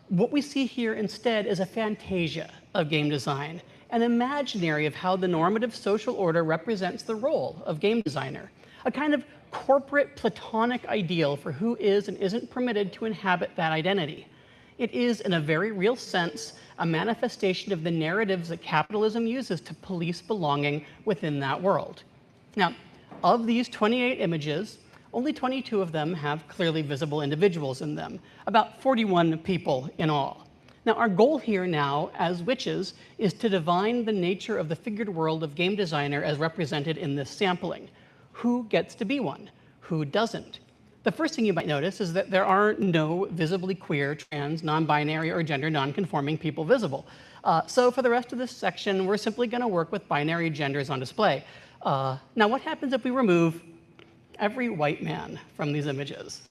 What we see here instead is a fantasia of game design, an imaginary of how the normative social order represents the role of game designer, a kind of corporate platonic ideal for who is and isn't permitted to inhabit that identity. It is, in a very real sense, a manifestation of the narratives that capitalism uses to police belonging within that world. Now, of these 28 images, only 22 of them have clearly visible individuals in them, about 41 people in all. Now, our goal here now, as witches, is to divine the nature of the figured world of game designer as represented in this sampling. Who gets to be one? Who doesn't? The first thing you might notice is that there are no visibly queer, trans, non-binary, or gender non-conforming people visible. So for the rest of this section, we're simply going to work with binary genders on display. Now, what happens if we remove every white man from these images?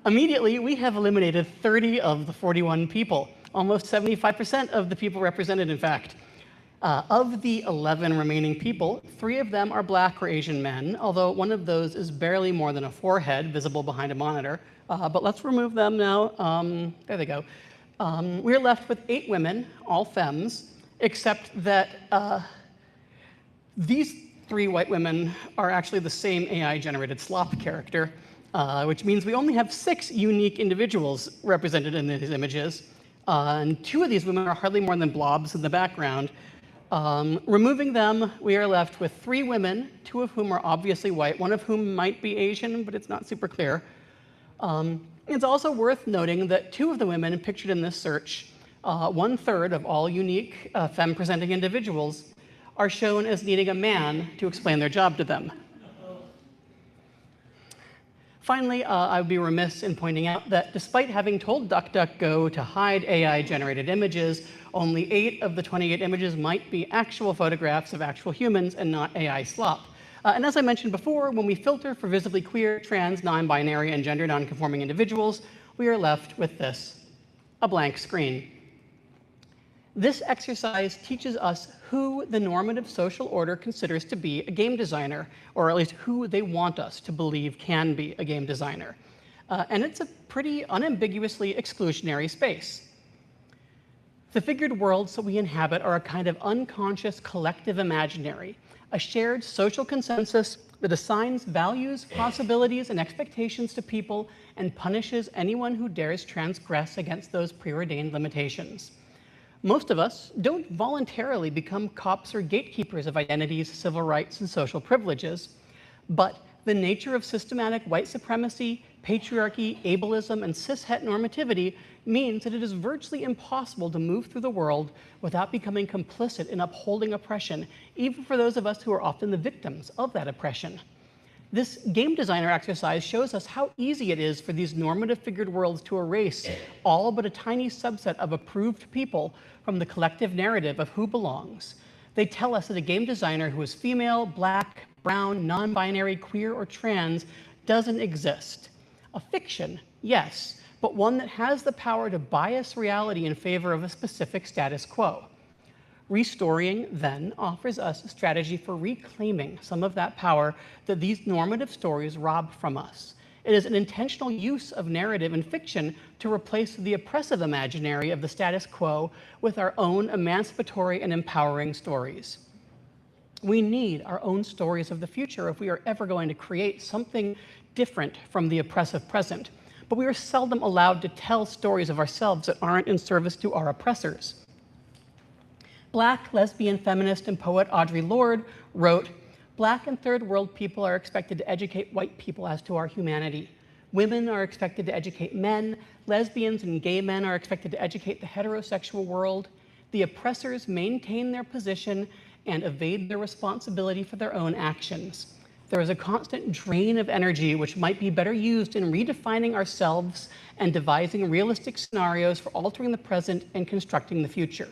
Immediately, we have eliminated 30 of the 41 people, almost 75% of the people represented, in fact. Of the 11 remaining people, 3 of them are Black or Asian men, although one of those is barely more than a forehead visible behind a monitor. But let's remove them now. There they go. We're left with 8 women, all femmes, except that these 3 white women are actually the same AI-generated slop character, which means we only have 6 unique individuals represented in these images. And 2 of these women are hardly more than blobs in the background. Removing them, we are left with 3 women, 2 of whom are obviously white, one of whom might be Asian, but it's not super clear. It's also worth noting that 2 of the women pictured in this search, 1/3 of all unique femme-presenting individuals, are shown as needing a man to explain their job to them. Finally, I would be remiss in pointing out that despite having told DuckDuckGo to hide AI-generated images, only 8 of the 28 images might be actual photographs of actual humans and not AI slop. And as I mentioned before, when we filter for visibly queer, trans, non-binary, and gender non-conforming individuals, we are left with this, a blank screen. This exercise teaches us who the normative social order considers to be a game designer, or at least who they want us to believe can be a game designer. And it's a pretty unambiguously exclusionary space. The figured worlds that we inhabit are a kind of unconscious collective imaginary, a shared social consensus that assigns values, possibilities, and expectations to people and punishes anyone who dares transgress against those preordained limitations. Most of us don't voluntarily become cops or gatekeepers of identities, civil rights, and social privileges, but the nature of systematic white supremacy, patriarchy, ableism, and cishet normativity means that it is virtually impossible to move through the world without becoming complicit in upholding oppression, even for those of us who are often the victims of that oppression. This game designer exercise shows us how easy it is for these normative figured worlds to erase all but a tiny subset of approved people from the collective narrative of who belongs. They tell us that a game designer who is female, Black, brown, non-binary, queer, or trans doesn't exist. A fiction, yes, but one that has the power to bias reality in favor of a specific status quo. Restorying, then, offers us a strategy for reclaiming some of that power that these normative stories rob from us. It is an intentional use of narrative and fiction to replace the oppressive imaginary of the status quo with our own emancipatory and empowering stories. We need our own stories of the future if we are ever going to create something different from the oppressive present. But we are seldom allowed to tell stories of ourselves that aren't in service to our oppressors. Black lesbian feminist and poet Audre Lorde wrote, "Black and third world people are expected to educate white people as to our humanity. Women are expected to educate men. Lesbians and gay men are expected to educate the heterosexual world. The oppressors maintain their position and evade their responsibility for their own actions. There is a constant drain of energy which might be better used in redefining ourselves and devising realistic scenarios for altering the present and constructing the future.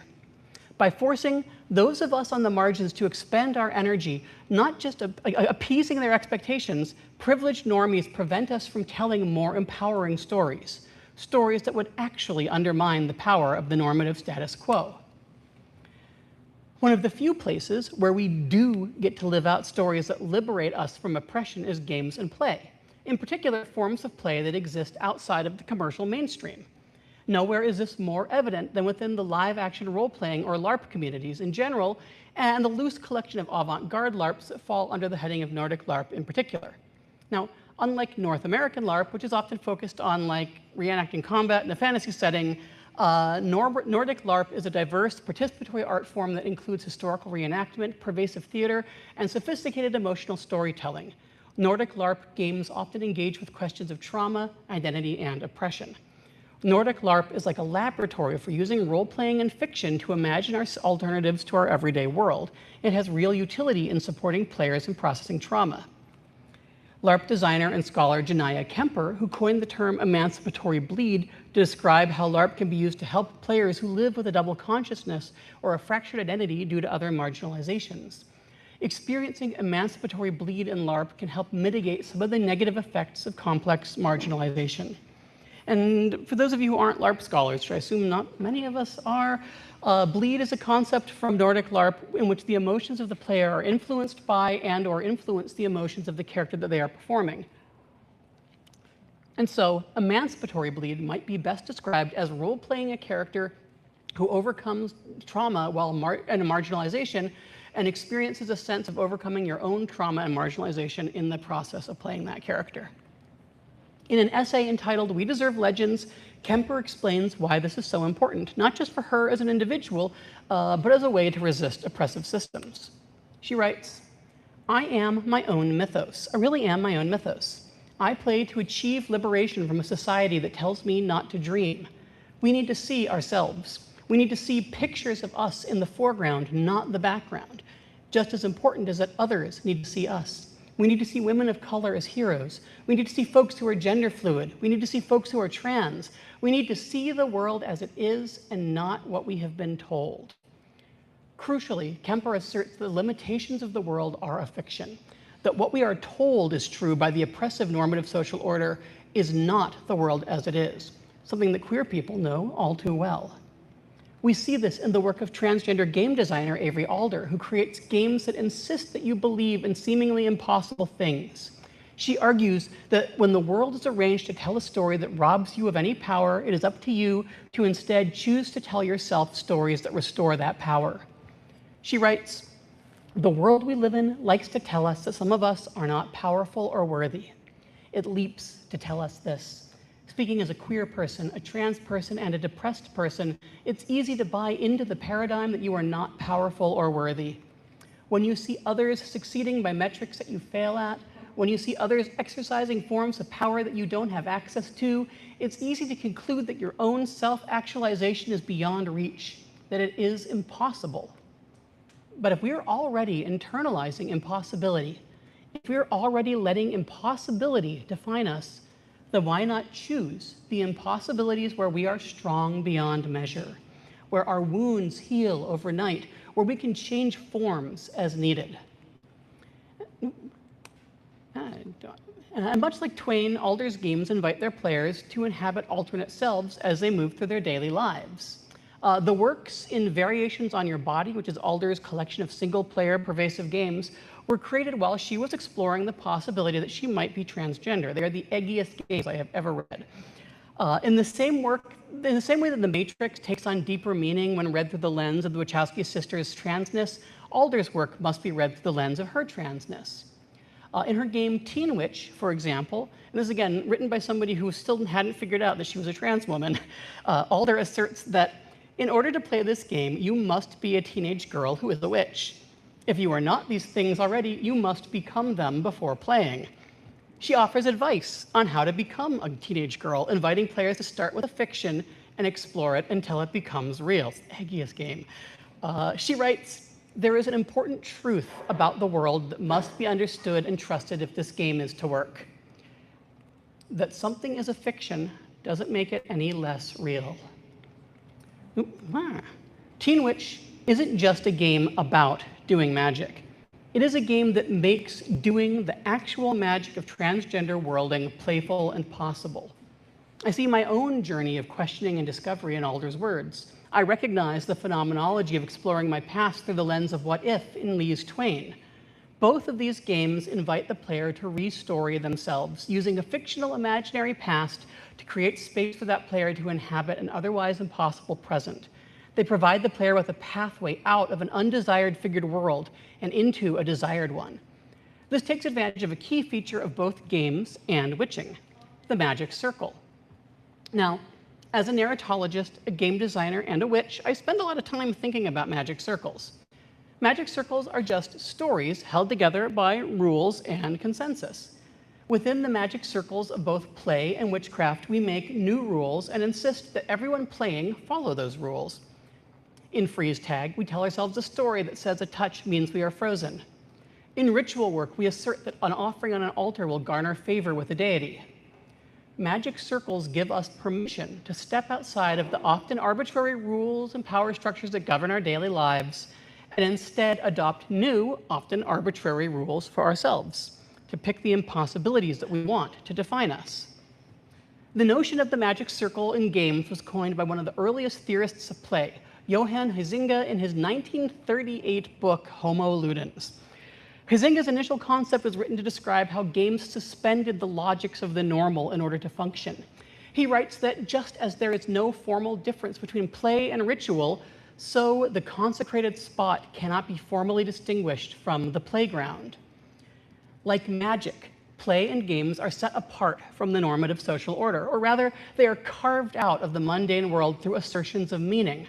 By forcing those of us on the margins to expend our energy, not just appeasing their expectations, privileged normies prevent us from telling more empowering stories, stories that would actually undermine the power of the normative status quo." One of the few places where we do get to live out stories that liberate us from oppression is games and play, in particular forms of play that exist outside of the commercial mainstream. Nowhere is this more evident than within the live-action role-playing or LARP communities in general, and the loose collection of avant-garde LARPs that fall under the heading of Nordic LARP in particular. Now, unlike North American LARP, which is often focused on reenacting combat in a fantasy setting, Nordic LARP is a diverse participatory art form that includes historical reenactment, pervasive theater, and sophisticated emotional storytelling. Nordic LARP games often engage with questions of trauma, identity, and oppression. Nordic LARP is like a laboratory for using role-playing and fiction to imagine our alternatives to our everyday world. It has real utility in supporting players in processing trauma. LARP designer and scholar Janaya Kemper, who coined the term emancipatory bleed to describe how LARP can be used to help players who live with a double consciousness or a fractured identity due to other marginalizations. Experiencing emancipatory bleed in LARP can help mitigate some of the negative effects of complex marginalization. And for those of you who aren't LARP scholars, which I assume not many of us are, bleed is a concept from Nordic LARP in which the emotions of the player are influenced by and/or influence the emotions of the character that they are performing. And so, emancipatory bleed might be best described as role-playing a character who overcomes trauma while in a marginalization and experiences a sense of overcoming your own trauma and marginalization in the process of playing that character. In an essay entitled "We Deserve Legends," Kemper explains why this is so important, not just for her as an individual, but as a way to resist oppressive systems. She writes, "I am my own mythos. I really am my own mythos. I play to achieve liberation from a society that tells me not to dream. We need to see ourselves. We need to see pictures of us in the foreground, not the background. Just as important as that others need to see us. We need to see women of color as heroes. We need to see folks who are gender fluid. We need to see folks who are trans. We need to see the world as it is and not what we have been told." Crucially, Kemper asserts the limitations of the world are a fiction, that what we are told is true by the oppressive normative social order is not the world as it is, something that queer people know all too well. We see this in the work of transgender game designer Avery Alder, who creates games that insist that you believe in seemingly impossible things. She argues that when the world is arranged to tell a story that robs you of any power, it is up to you to instead choose to tell yourself stories that restore that power. She writes, "The world we live in likes to tell us that some of us are not powerful or worthy. It leaps to tell us this. Speaking as a queer person, a trans person, and a depressed person, it's easy to buy into the paradigm that you are not powerful or worthy. When you see others succeeding by metrics that you fail at, when you see others exercising forms of power that you don't have access to, it's easy to conclude that your own self-actualization is beyond reach, that it is impossible. But if we are already internalizing impossibility, if we're already letting impossibility define us, then why not choose the impossibilities where we are strong beyond measure, where our wounds heal overnight, where we can change forms as needed?" And much like Twain, Alder's games invite their players to inhabit alternate selves as they move through their daily lives. The works in Variations on Your Body, which is Alder's collection of single-player pervasive games, were created while she was exploring the possibility that she might be transgender. They are the eggiest games I have ever read. In the same way that The Matrix takes on deeper meaning when read through the lens of the Wachowski sisters' transness, Alder's work must be read through the lens of her transness. In her game Teen Witch, for example, and this is again written by somebody who still hadn't figured out that she was a trans woman, Alder asserts that in order to play this game, you must be a teenage girl who is a witch. If you are not these things already, you must become them before playing. She offers advice on how to become a teenage girl, inviting players to start with a fiction and explore it until it becomes real. It's the eggiest game. She writes, "There is an important truth about the world that must be understood and trusted if this game is to work. That something is a fiction doesn't make it any less real." Teen Witch isn't just a game about doing magic. It is a game that makes doing the actual magic of transgender worlding playful and possible. I see my own journey of questioning and discovery in Alder's words. I recognize the phenomenology of exploring my past through the lens of What If in Lee's Twain. Both of these games invite the player to re-story themselves, using a fictional imaginary past to create space for that player to inhabit an otherwise impossible present. They provide the player with a pathway out of an undesired figured world and into a desired one. This takes advantage of a key feature of both games and witching, the magic circle. Now, as a narratologist, a game designer, and a witch, I spend a lot of time thinking about magic circles. Magic circles are just stories held together by rules and consensus. Within the magic circles of both play and witchcraft, we make new rules and insist that everyone playing follow those rules. In freeze tag, we tell ourselves a story that says a touch means we are frozen. In ritual work, we assert that an offering on an altar will garner favor with a deity. Magic circles give us permission to step outside of the often arbitrary rules and power structures that govern our daily lives and instead adopt new, often arbitrary rules for ourselves, to pick the impossibilities that we want to define us. The notion of the magic circle in games was coined by one of the earliest theorists of play, Johann Huizinga, in his 1938 book, Homo Ludens. Huizinga's initial concept was written to describe how games suspended the logics of the normal in order to function. He writes that just as there is no formal difference between play and ritual, so the consecrated spot cannot be formally distinguished from the playground. Like magic, play and games are set apart from the normative social order, or rather, they are carved out of the mundane world through assertions of meaning.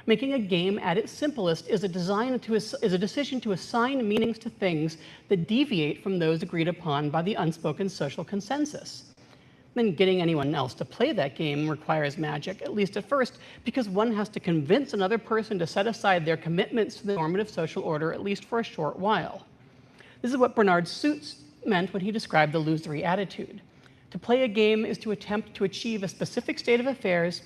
Making a game at its simplest is a decision to assign meanings to things that deviate from those agreed upon by the unspoken social consensus. Then getting anyone else to play that game requires magic, at least at first, because one has to convince another person to set aside their commitments to the normative social order, at least for a short while. This is what Bernard Suits meant when he described the illusory attitude. To play a game is to attempt to achieve a specific state of affairs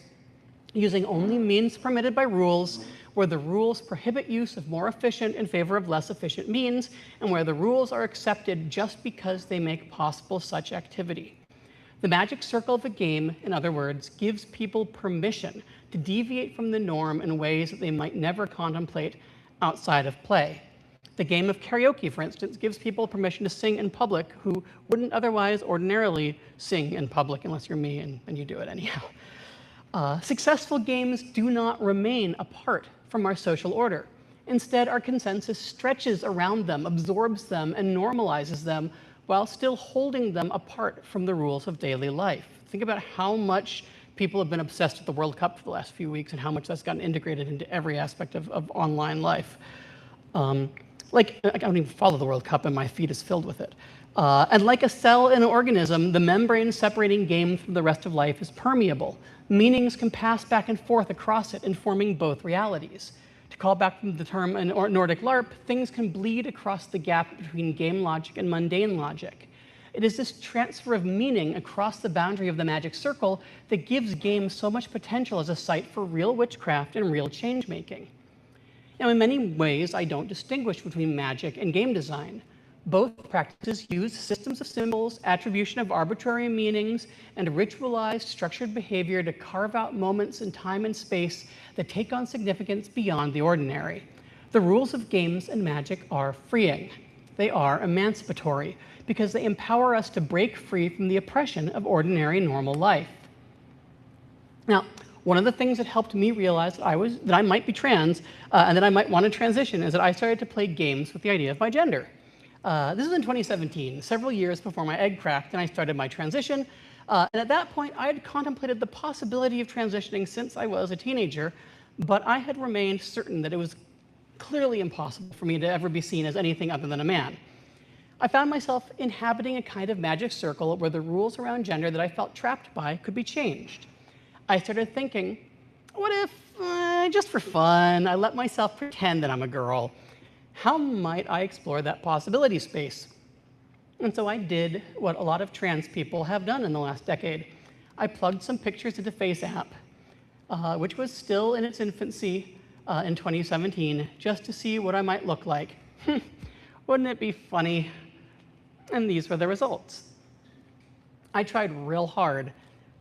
using only means permitted by rules, where the rules prohibit use of more efficient in favor of less efficient means, and where the rules are accepted just because they make possible such activity. The magic circle of a game, in other words, gives people permission to deviate from the norm in ways that they might never contemplate outside of play. The game of karaoke, for instance, gives people permission to sing in public who wouldn't otherwise ordinarily sing in public, unless you're me and you do it anyhow. Successful games do not remain apart from our social order. Instead, our consensus stretches around them, absorbs them, and normalizes them while still holding them apart from the rules of daily life. Think about how much people have been obsessed with the World Cup for the last few weeks and how much that's gotten integrated into every aspect of online life. I don't even follow the World Cup and my feed is filled with it. And like a cell in an organism, the membrane separating game from the rest of life is permeable. Meanings can pass back and forth across it, informing both realities. To call back from the term in Nordic LARP, things can bleed across the gap between game logic and mundane logic. It is this transfer of meaning across the boundary of the magic circle that gives games so much potential as a site for real witchcraft and real change-making. Now, in many ways, I don't distinguish between magic and game design. Both practices use systems of symbols, attribution of arbitrary meanings, and ritualized, structured behavior to carve out moments in time and space that take on significance beyond the ordinary. The rules of games and magic are freeing. They are emancipatory because they empower us to break free from the oppression of ordinary, normal life. Now, one of the things that helped me realize that I might be trans and that I might want to transition is that I started to play games with the idea of my gender. This is in 2017, several years before my egg cracked and I started my transition. And at that point, I had contemplated the possibility of transitioning since I was a teenager, but I had remained certain that it was clearly impossible for me to ever be seen as anything other than a man. I found myself inhabiting a kind of magic circle where the rules around gender that I felt trapped by could be changed. I started thinking, what if, just for fun, I let myself pretend that I'm a girl? How might I explore that possibility space? And so I did what a lot of trans people have done in the last decade. I plugged some pictures into FaceApp, which was still in its infancy in 2017, just to see what I might look like. Wouldn't it be funny? And these were the results. I tried real hard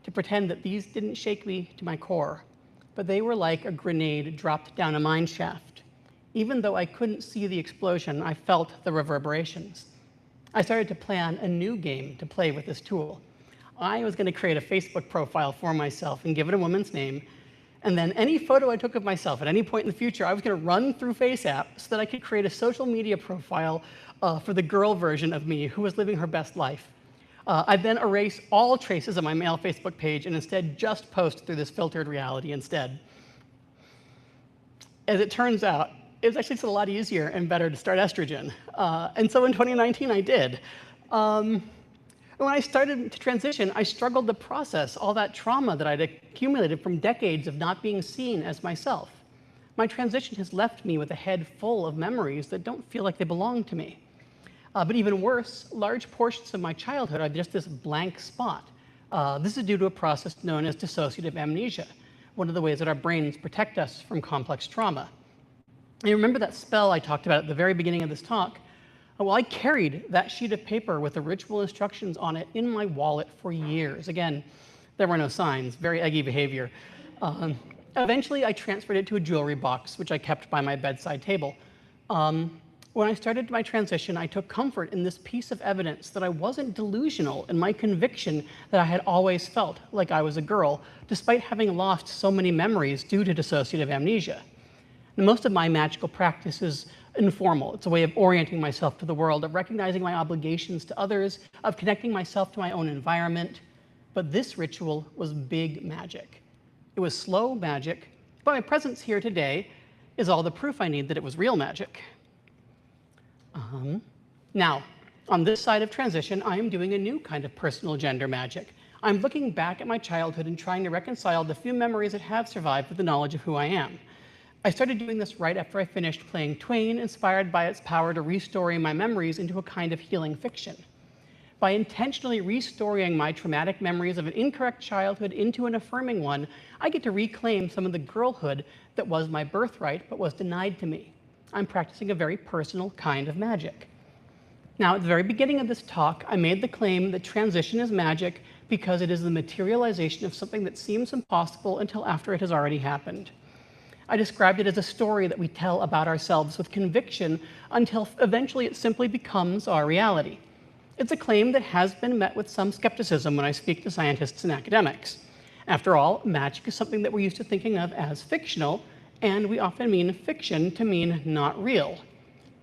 to pretend that these didn't shake me to my core. but they were like a grenade dropped down a mine shaft. Even though I couldn't see the explosion, I felt the reverberations. I started to plan a new game to play with this tool. I was going to create a Facebook profile for myself and give it a woman's name, and then any photo I took of myself at any point in the future, I was going to run through FaceApp so that I could create a social media profile for the girl version of me who was living her best life. I'd then erase all traces of my male Facebook page and instead just post through this filtered reality instead. As it turns out, it was actually a lot easier and better to start estrogen. And so in 2019, I did. When I started to transition, I struggled to process all that trauma that I'd accumulated from decades of not being seen as myself. My transition has left me with a head full of memories that don't feel like they belong to me. But even worse, large portions of my childhood are just this blank spot. This is due to a process known as dissociative amnesia, one of the ways that our brains protect us from complex trauma. And you remember that spell I talked about at the very beginning of this talk? Well, I carried that sheet of paper with the ritual instructions on it in my wallet for years. Again, there were no signs, very eggy behavior. Eventually, I transferred it to a jewelry box, which I kept by my bedside table. When I started my transition, I took comfort in this piece of evidence that I wasn't delusional in my conviction that I had always felt like I was a girl, despite having lost so many memories due to dissociative amnesia. And most of my magical practice is informal. It's a way of orienting myself to the world, of recognizing my obligations to others, of connecting myself to my own environment. But this ritual was big magic. It was slow magic, but my presence here today is all the proof I need that it was real magic. Now, on this side of transition, I am doing a new kind of personal gender magic. I'm looking back at my childhood and trying to reconcile the few memories that have survived with the knowledge of who I am. I started doing this right after I finished playing Twain, inspired by its power to restory my memories into a kind of healing fiction. By intentionally restoring my traumatic memories of an incorrect childhood into an affirming one, I get to reclaim some of the girlhood that was my birthright but was denied to me. I'm practicing a very personal kind of magic. Now, at the very beginning of this talk, I made the claim that transition is magic because it is the materialization of something that seems impossible until after it has already happened. I described it as a story that we tell about ourselves with conviction until eventually it simply becomes our reality. It's a claim that has been met with some skepticism when I speak to scientists and academics. After all, magic is something that we're used to thinking of as fictional, and we often mean fiction to mean not real.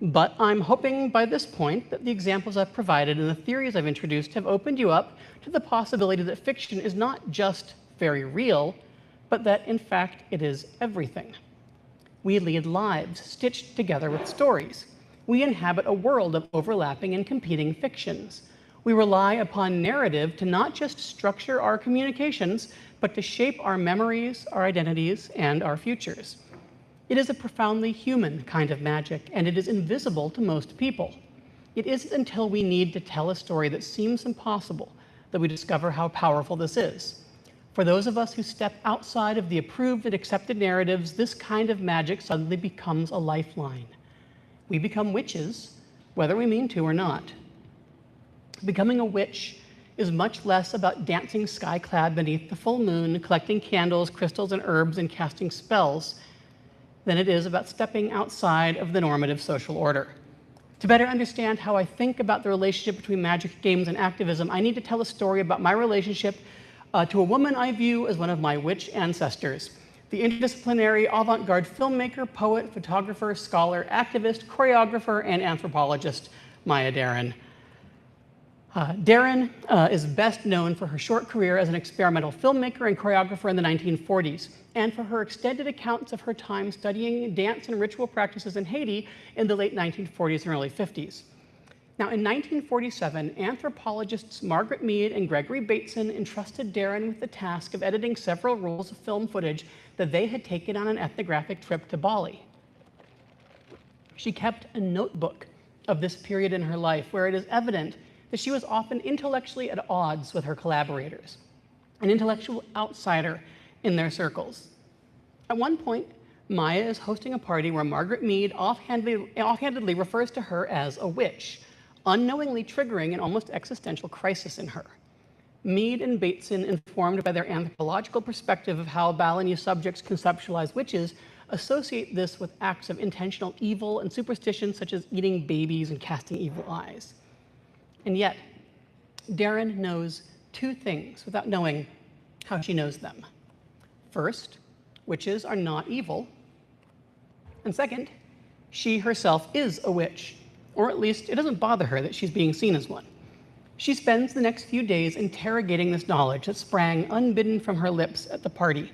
But I'm hoping by this point that the examples I've provided and the theories I've introduced have opened you up to the possibility that fiction is not just very real, but that in fact it is everything. We lead lives stitched together with stories. We inhabit a world of overlapping and competing fictions. We rely upon narrative to not just structure our communications, but to shape our memories, our identities, and our futures. It is a profoundly human kind of magic, and it is invisible to most people. It isn't until we need to tell a story that seems impossible that we discover how powerful this is. For those of us who step outside of the approved and accepted narratives, this kind of magic suddenly becomes a lifeline. We become witches, whether we mean to or not. Becoming a witch is much less about dancing sky-clad beneath the full moon, collecting candles, crystals, and herbs, and casting spells, than it is about stepping outside of the normative social order. To better understand how I think about the relationship between magic, games, and activism, I need to tell a story about my relationship to a woman I view as one of my witch ancestors, the interdisciplinary avant-garde filmmaker, poet, photographer, scholar, activist, choreographer, and anthropologist, Maya Deren. Deren is best known for her short career as an experimental filmmaker and choreographer in the 1940s, and for her extended accounts of her time studying dance and ritual practices in Haiti in the late 1940s and early 50s. Now, in 1947, anthropologists Margaret Mead and Gregory Bateson entrusted Deren with the task of editing several rolls of film footage that they had taken on an ethnographic trip to Bali. She kept a notebook of this period in her life where it is evident that she was often intellectually at odds with her collaborators, an intellectual outsider in their circles. At one point, Maya is hosting a party where Margaret Mead offhandedly refers to her as a witch, unknowingly triggering an almost existential crisis in her. Mead and Bateson, informed by their anthropological perspective of how Balinese subjects conceptualize witches, associate this with acts of intentional evil and superstition such as eating babies and casting evil eyes. And yet, Darren knows two things without knowing how she knows them. First, witches are not evil. And second, she herself is a witch, or at least it doesn't bother her that she's being seen as one. She spends the next few days interrogating this knowledge that sprang unbidden from her lips at the party.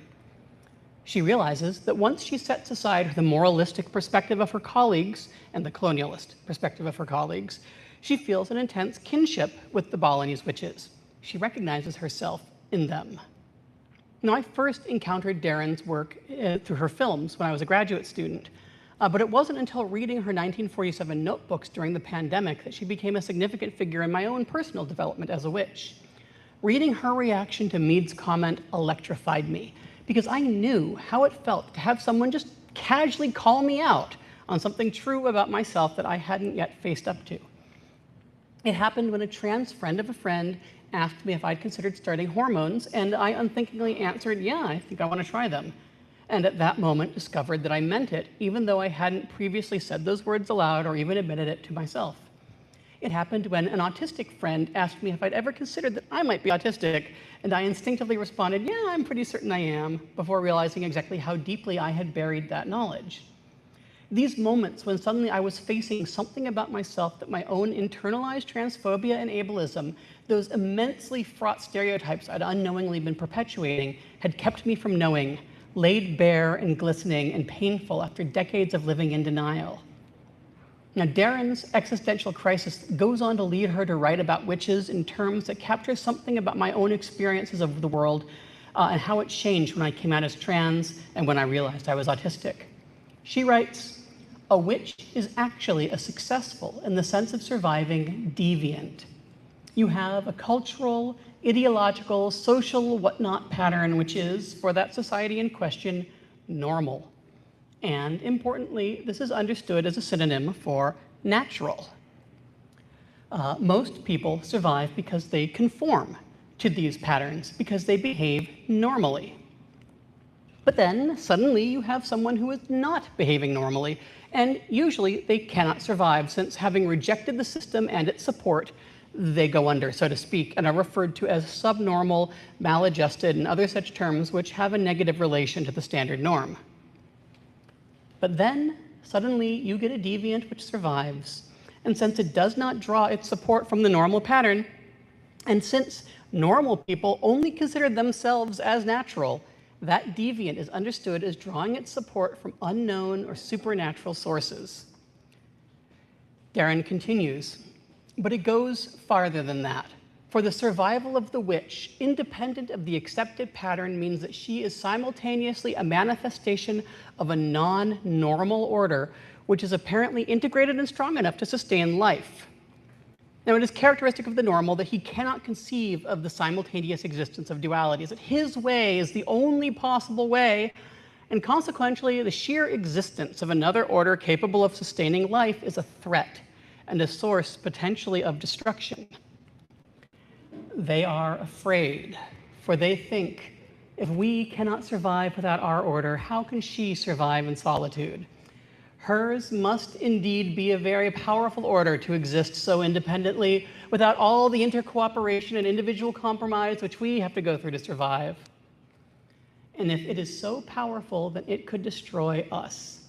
She realizes that once she sets aside the moralistic perspective of her colleagues and the colonialist perspective of her colleagues, she feels an intense kinship with the Balinese witches. She recognizes herself in them. Now, I first encountered Darren's work through her films when I was a graduate student, but it wasn't until reading her 1947 notebooks during the pandemic that she became a significant figure in my own personal development as a witch. Reading her reaction to Mead's comment electrified me, because I knew how it felt to have someone just casually call me out on something true about myself that I hadn't yet faced up to. It happened when a trans friend of a friend asked me if I'd considered starting hormones, and I unthinkingly answered, yeah, I think I want to try them. And at that moment discovered that I meant it, even though I hadn't previously said those words aloud or even admitted it to myself. It happened when an autistic friend asked me if I'd ever considered that I might be autistic, and I instinctively responded, yeah, I'm pretty certain I am, before realizing exactly how deeply I had buried that knowledge. These moments when suddenly I was facing something about myself that my own internalized transphobia and ableism, those immensely fraught stereotypes I'd unknowingly been perpetuating, had kept me from knowing, laid bare and glistening and painful after decades of living in denial. Now, Darren's existential crisis goes on to lead her to write about witches in terms that capture something about my own experiences of the world and how it changed when I came out as trans and when I realized I was autistic. She writes, "A witch is actually a successful, in the sense of surviving, deviant. You have a cultural, ideological, social, whatnot pattern which is, for that society in question, normal. And importantly, this is understood as a synonym for natural. Most people survive because they conform to these patterns, because they behave normally. But then suddenly you have someone who is not behaving normally, and usually they cannot survive, since having rejected the system and its support, they go under, so to speak, and are referred to as subnormal, maladjusted, and other such terms which have a negative relation to the standard norm. But then, suddenly, you get a deviant which survives. And since it does not draw its support from the normal pattern, and since normal people only consider themselves as natural, that deviant is understood as drawing its support from unknown or supernatural sources." Darren continues, "But it goes farther than that. For the survival of the witch, independent of the accepted pattern, means that she is simultaneously a manifestation of a non-normal order, which is apparently integrated and strong enough to sustain life. Now, it is characteristic of the normal that he cannot conceive of the simultaneous existence of dualities, that his way is the only possible way, and consequently, the sheer existence of another order capable of sustaining life is a threat and a source potentially of destruction. They are afraid, for they think, if we cannot survive without our order, how can she survive in solitude? Hers must indeed be a very powerful order to exist so independently, without all the intercooperation and individual compromise which we have to go through to survive. And if it is so powerful that it could destroy us,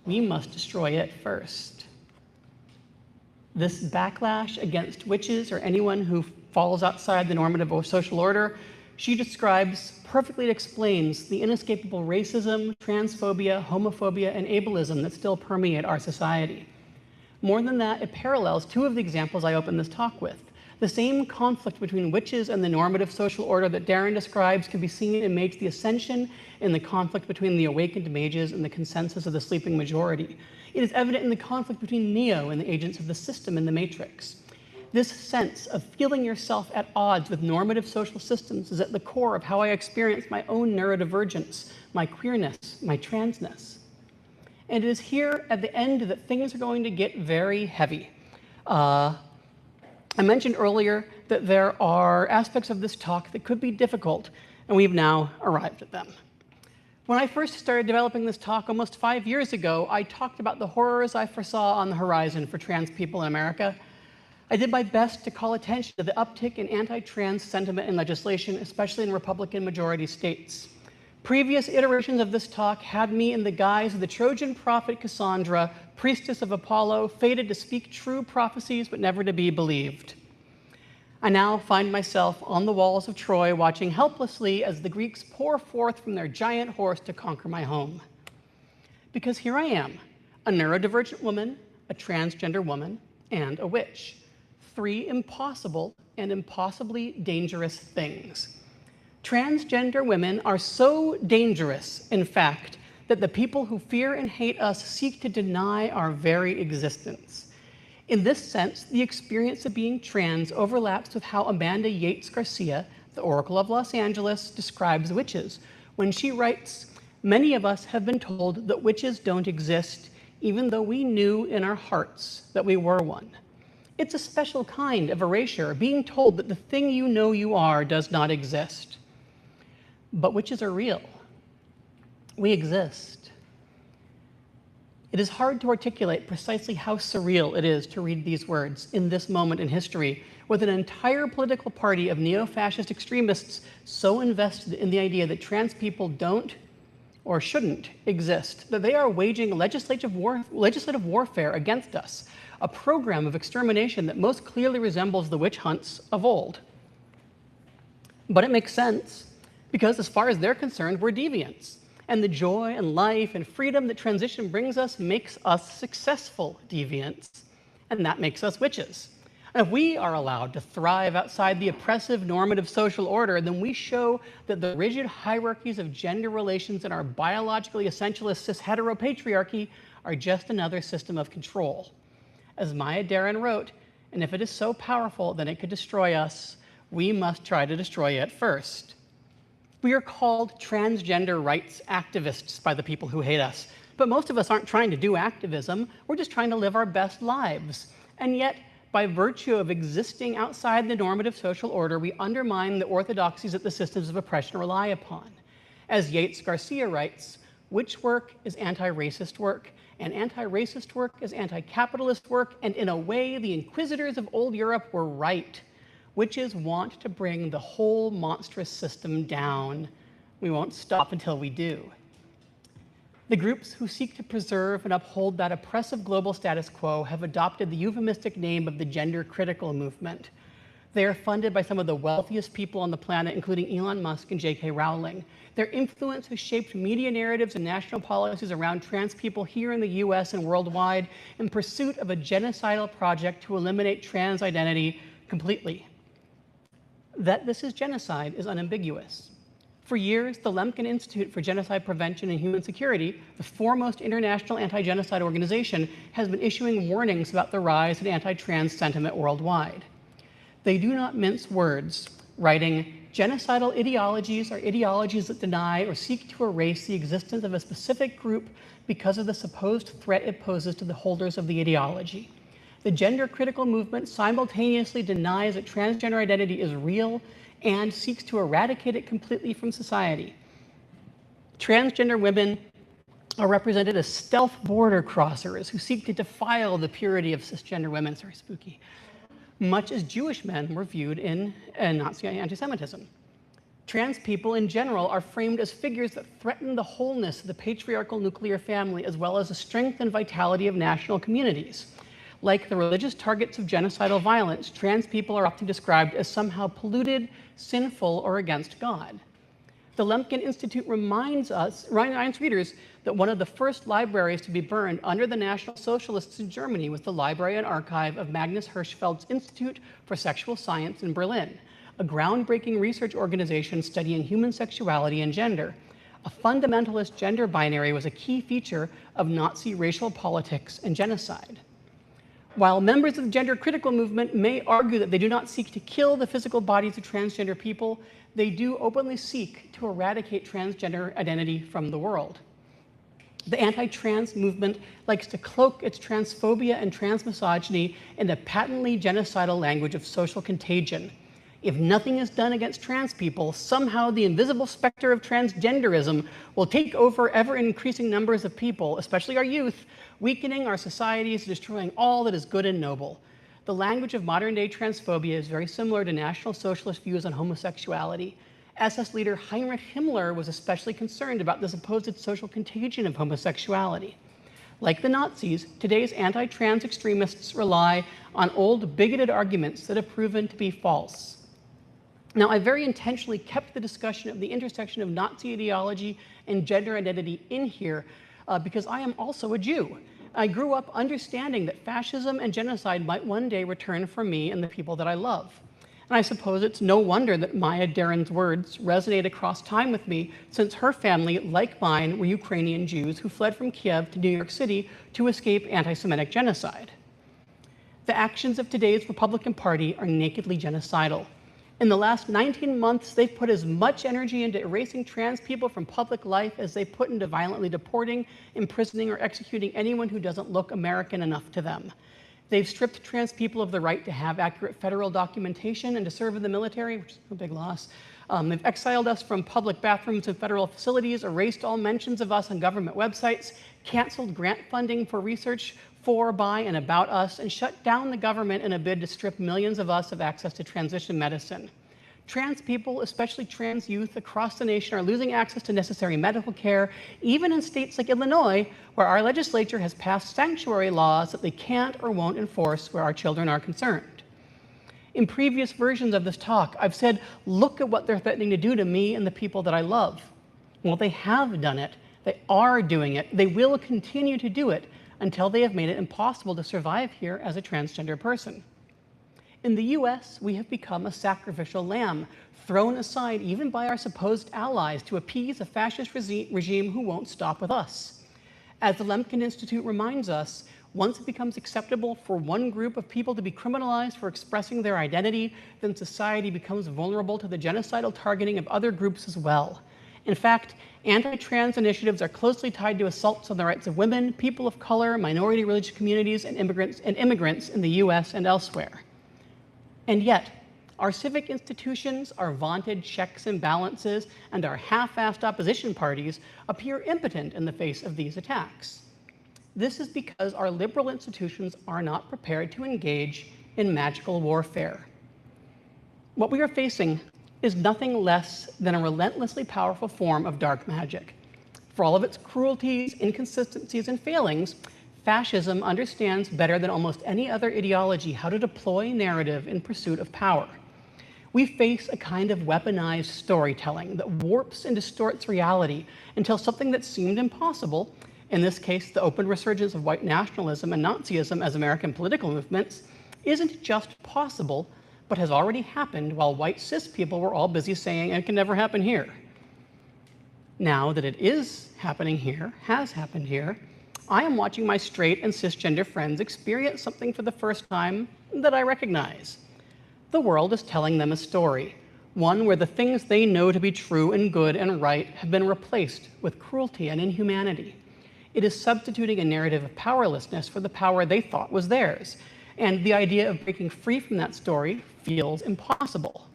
we must destroy it first." This backlash against witches or anyone who falls outside the normative or social order, she describes, perfectly explains the inescapable racism, transphobia, homophobia, and ableism that still permeate our society. More than that, it parallels two of the examples I opened this talk with. The same conflict between witches and the normative social order that Darren describes can be seen in Mage the Ascension, in the conflict between the awakened mages and the consensus of the sleeping majority. It is evident in the conflict between Neo and the agents of the system in the Matrix. This sense of feeling yourself at odds with normative social systems is at the core of how I experience my own neurodivergence, my queerness, my transness. And it is here at the end that things are going to get very heavy. I mentioned earlier that there are aspects of this talk that could be difficult, and we've now arrived at them. When I first started developing this talk almost 5 years ago, I talked about the horrors I foresaw on the horizon for trans people in America. I did my best to call attention to the uptick in anti-trans sentiment in legislation, especially in Republican majority states. Previous iterations of this talk had me in the guise of the Trojan prophet Cassandra, priestess of Apollo, fated to speak true prophecies but never to be believed. I now find myself on the walls of Troy watching helplessly as the Greeks pour forth from their giant horse to conquer my home. Because here I am, a neurodivergent woman, a transgender woman, and a witch. 3 impossible and impossibly dangerous things. Transgender women are so dangerous, in fact, that the people who fear and hate us seek to deny our very existence. In this sense, the experience of being trans overlaps with how Amanda Yates Garcia, the Oracle of Los Angeles, describes witches when she writes, "Many of us have been told that witches don't exist, even though we knew in our hearts that we were one. It's a special kind of erasure, being told that the thing you know you are does not exist." But witches are real. We exist. It is hard to articulate precisely how surreal it is to read these words in this moment in history, with an entire political party of neo-fascist extremists so invested in the idea that trans people don't or shouldn't exist, that they are waging legislative warfare against us, a program of extermination that most clearly resembles the witch hunts of old. But it makes sense, because as far as they're concerned, we're deviants. And the joy and life and freedom that transition brings us makes us successful deviants. And that makes us witches. And if we are allowed to thrive outside the oppressive normative social order, then we show that the rigid hierarchies of gender relations in our biologically essentialist cis-heteropatriarchy are just another system of control. As Maya Deren wrote, "And if it is so powerful that it could destroy us, we must try to destroy it first." We are called transgender rights activists by the people who hate us. But most of us aren't trying to do activism. We're just trying to live our best lives. And yet, by virtue of existing outside the normative social order, we undermine the orthodoxies that the systems of oppression rely upon. As Yates Garcia writes, "Witch work is anti-racist work, and anti-racist work is anti-capitalist work, and in a way, the inquisitors of old Europe were right. Witches want to bring the whole monstrous system down. We won't stop until we do." The groups who seek to preserve and uphold that oppressive global status quo have adopted the euphemistic name of the gender critical movement. They are funded by some of the wealthiest people on the planet, including Elon Musk and J.K. Rowling. Their influence has shaped media narratives and national policies around trans people here in the US and worldwide in pursuit of a genocidal project to eliminate trans identity completely. That this is genocide is unambiguous. For years, the Lemkin Institute for Genocide Prevention and Human Security, the foremost international anti-genocide organization, has been issuing warnings about the rise in anti-trans sentiment worldwide. They do not mince words, writing, "Genocidal ideologies are ideologies that deny or seek to erase the existence of a specific group because of the supposed threat it poses to the holders of the ideology. The gender critical movement simultaneously denies that transgender identity is real and seeks to eradicate it completely from society. Transgender women are represented as stealth border crossers who seek to defile the purity of cisgender women," sorry, spooky, much as Jewish men were viewed in Nazi anti-Semitism. Trans people in general are framed as figures that threaten the wholeness of the patriarchal nuclear family, as well as the strength and vitality of national communities. Like the religious targets of genocidal violence, trans people are often described as somehow polluted, sinful, or against God. The Lemkin Institute reminds readers that one of the first libraries to be burned under the National Socialists in Germany was the library and archive of Magnus Hirschfeld's Institute for Sexual Science in Berlin, a groundbreaking research organization studying human sexuality and gender. A fundamentalist gender binary was a key feature of Nazi racial politics and genocide. While members of the gender critical movement may argue that they do not seek to kill the physical bodies of transgender people, they do openly seek to eradicate transgender identity from the world. The anti-trans movement likes to cloak its transphobia and transmisogyny in the patently genocidal language of social contagion. If nothing is done against trans people, somehow the invisible specter of transgenderism will take over ever-increasing numbers of people, especially our youth, weakening our societies, destroying all that is good and noble. The language of modern-day transphobia is very similar to National Socialist views on homosexuality. SS leader Heinrich Himmler was especially concerned about the supposed social contagion of homosexuality. Like the Nazis, today's anti-trans extremists rely on old bigoted arguments that have proven to be false. Now, I very intentionally kept the discussion of the intersection of Nazi ideology and gender identity in here because I am also a Jew. I grew up understanding that fascism and genocide might one day return for me and the people that I love. And I suppose it's no wonder that Maya Deren's words resonate across time with me, since her family, like mine, were Ukrainian Jews who fled from Kiev to New York City to escape anti-Semitic genocide. The actions of today's Republican Party are nakedly genocidal. In the last 19 months, they've put as much energy into erasing trans people from public life as they put into violently deporting, imprisoning, or executing anyone who doesn't look American enough to them. They've stripped trans people of the right to have accurate federal documentation and to serve in the military, which is a big loss. They've exiled us from public bathrooms and federal facilities, erased all mentions of us on government websites, canceled grant funding for research for, by, and about us, and shut down the government in a bid to strip millions of us of access to transition medicine. Trans people, especially trans youth across the nation, are losing access to necessary medical care, even in states like Illinois, where our legislature has passed sanctuary laws that they can't or won't enforce where our children are concerned. In previous versions of this talk, I've said, look at what they're threatening to do to me and the people that I love. Well, they have done it. They are doing it. They will continue to do it until they have made it impossible to survive here as a transgender person. In the US, we have become a sacrificial lamb, thrown aside even by our supposed allies to appease a fascist regime who won't stop with us. As the Lemkin Institute reminds us, once it becomes acceptable for one group of people to be criminalized for expressing their identity, then society becomes vulnerable to the genocidal targeting of other groups as well. In fact, anti-trans initiatives are closely tied to assaults on the rights of women, people of color, minority religious communities, and immigrants in the US and elsewhere. And yet, our civic institutions, our vaunted checks and balances, and our half-assed opposition parties appear impotent in the face of these attacks. This is because our liberal institutions are not prepared to engage in magical warfare. What we are facing is nothing less than a relentlessly powerful form of dark magic. For all of its cruelties, inconsistencies, and failings, fascism understands better than almost any other ideology how to deploy narrative in pursuit of power. We face a kind of weaponized storytelling that warps and distorts reality until something that seemed impossible, in this case the open resurgence of white nationalism and Nazism as American political movements, isn't just possible, but has already happened while white cis people were all busy saying it can never happen here. Now that it is happening here, has happened here, I am watching my straight and cisgender friends experience something for the first time that I recognize. The world is telling them a story, one where the things they know to be true and good and right have been replaced with cruelty and inhumanity. It is substituting a narrative of powerlessness for the power they thought was theirs, and the idea of breaking free from that story feels impossible.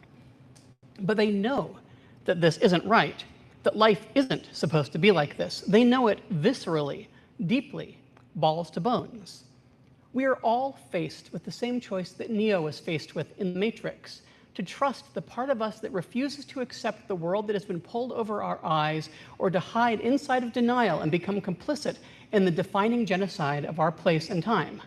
But they know that this isn't right, that life isn't supposed to be like this. They know it viscerally, deeply, balls to bones. We are all faced with the same choice that Neo was faced with in The Matrix, to trust the part of us that refuses to accept the world that has been pulled over our eyes, or to hide inside of denial and become complicit in the defining genocide of our place and time.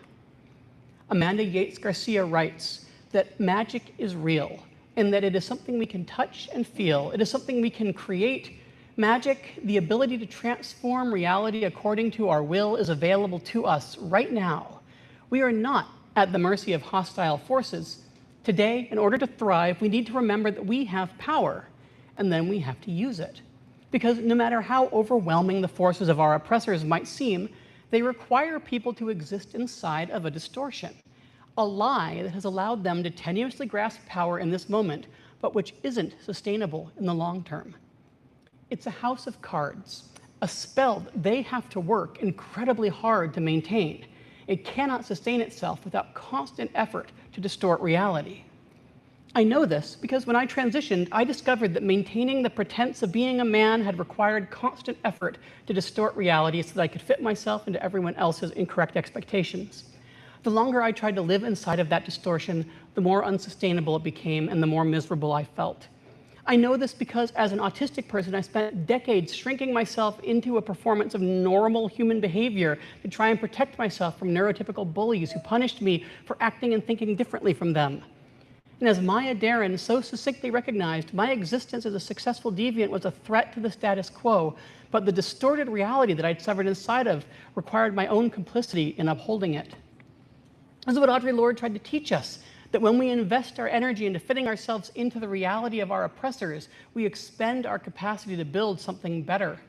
Amanda Yates Garcia writes that magic is real, and that it is something we can touch and feel. It is something we can create. Magic, the ability to transform reality according to our will, is available to us right now. We are not at the mercy of hostile forces. Today, in order to thrive, we need to remember that we have power, and then we have to use it. Because no matter how overwhelming the forces of our oppressors might seem, they require people to exist inside of a distortion, a lie that has allowed them to tenuously grasp power in this moment, but which isn't sustainable in the long term. It's a house of cards, a spell that they have to work incredibly hard to maintain. It cannot sustain itself without constant effort to distort reality. I know this because when I transitioned, I discovered that maintaining the pretense of being a man had required constant effort to distort reality so that I could fit myself into everyone else's incorrect expectations. The longer I tried to live inside of that distortion, the more unsustainable it became and the more miserable I felt. I know this because as an autistic person, I spent decades shrinking myself into a performance of normal human behavior to try and protect myself from neurotypical bullies who punished me for acting and thinking differently from them. And as Maya Deren so succinctly recognized, my existence as a successful deviant was a threat to the status quo, but the distorted reality that I'd suffered inside of required my own complicity in upholding it. This is what Audre Lorde tried to teach us, that when we invest our energy into fitting ourselves into the reality of our oppressors, we expend our capacity to build something better.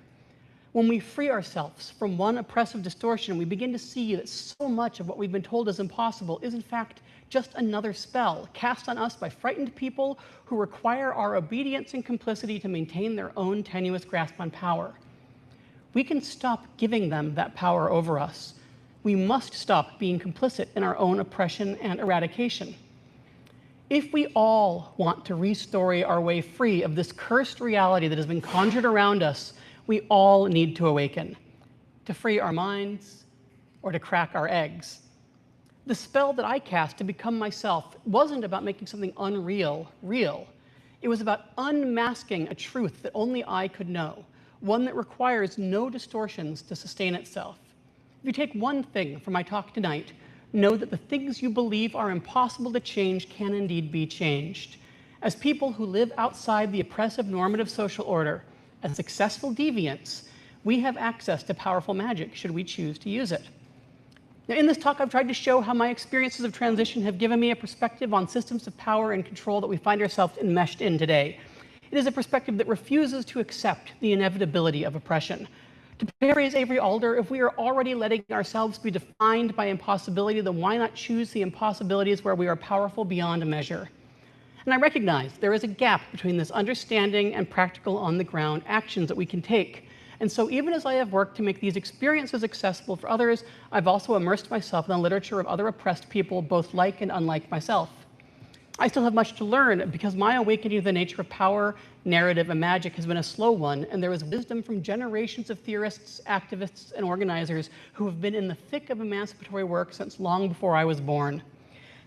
When we free ourselves from one oppressive distortion, we begin to see that so much of what we've been told is impossible is in fact just another spell cast on us by frightened people who require our obedience and complicity to maintain their own tenuous grasp on power. We can stop giving them that power over us. We must stop being complicit in our own oppression and eradication. If we all want to restory our way free of this cursed reality that has been conjured around us, we all need to awaken, to free our minds or to crack our eggs. The spell that I cast to become myself wasn't about making something unreal real. It was about unmasking a truth that only I could know, one that requires no distortions to sustain itself. If you take one thing from my talk tonight, know that the things you believe are impossible to change can indeed be changed. As people who live outside the oppressive normative social order, as successful deviants, we have access to powerful magic should we choose to use it. Now, in this talk, I've tried to show how my experiences of transition have given me a perspective on systems of power and control that we find ourselves enmeshed in today. It is a perspective that refuses to accept the inevitability of oppression. To paraphrase Avery Alder, if we are already letting ourselves be defined by impossibility, then why not choose the impossibilities where we are powerful beyond measure? And I recognize there is a gap between this understanding and practical on-the-ground actions that we can take. And so even as I have worked to make these experiences accessible for others, I've also immersed myself in the literature of other oppressed people, both like and unlike myself. I still have much to learn because my awakening to the nature of power, narrative, and magic has been a slow one, and there is wisdom from generations of theorists, activists, and organizers who have been in the thick of emancipatory work since long before I was born.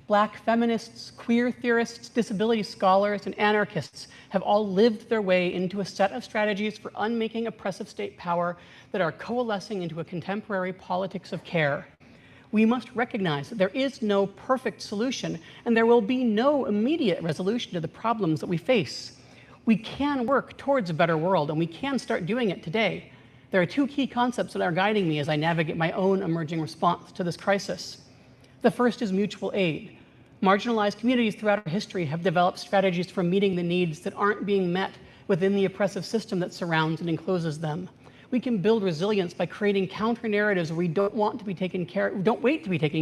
Black feminists, queer theorists, disability scholars, and anarchists have all lived their way into a set of strategies for unmaking oppressive state power that are coalescing into a contemporary politics of care. We must recognize that there is no perfect solution, and there will be no immediate resolution to the problems that we face. We can work towards a better world, and we can start doing it today. There are two key concepts that are guiding me as I navigate my own emerging response to this crisis. The first is mutual aid. Marginalized communities throughout our history have developed strategies for meeting the needs that aren't being met within the oppressive system that surrounds and encloses them. We can build resilience by creating counter-narratives where we don't wait to be taken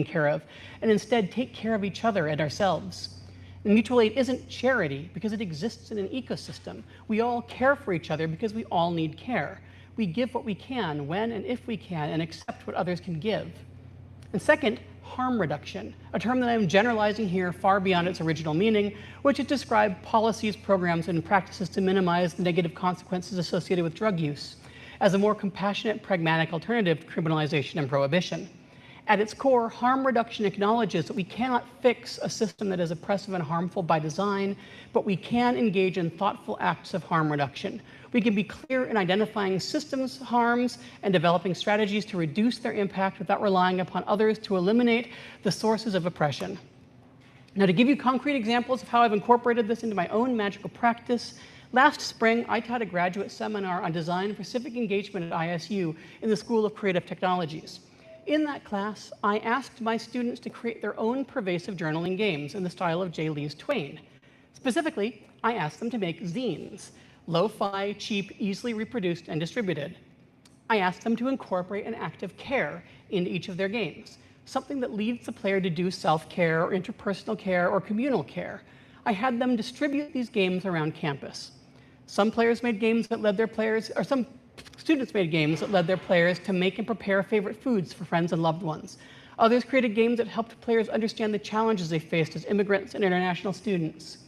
care of, and instead take care of each other and ourselves. And mutual aid isn't charity because it exists in an ecosystem. We all care for each other because we all need care. We give what we can, when and if we can, and accept what others can give. And second, harm reduction, a term that I'm generalizing here far beyond its original meaning, which is to describe policies, programs, and practices to minimize the negative consequences associated with drug use, as a more compassionate, pragmatic alternative to criminalization and prohibition. At its core, harm reduction acknowledges that we cannot fix a system that is oppressive and harmful by design, but we can engage in thoughtful acts of harm reduction. We can be clear in identifying systems harms and developing strategies to reduce their impact without relying upon others to eliminate the sources of oppression. Now, to give you concrete examples of how I've incorporated this into my own magical practice, last spring, I taught a graduate seminar on design for civic engagement at ISU in the School of Creative Technologies. In that class, I asked my students to create their own pervasive journaling games in the style of J. Lees Twain. Specifically, I asked them to make zines, lo-fi, cheap, easily reproduced, and distributed. I asked them to incorporate an act of care into each of their games, something that leads the player to do self-care or interpersonal care or communal care. I had them distribute these games around campus. Some players made games that led their players, or some students made games that led their players to make and prepare favorite foods for friends and loved ones. Others created games that helped players understand the challenges they faced as immigrants and international students.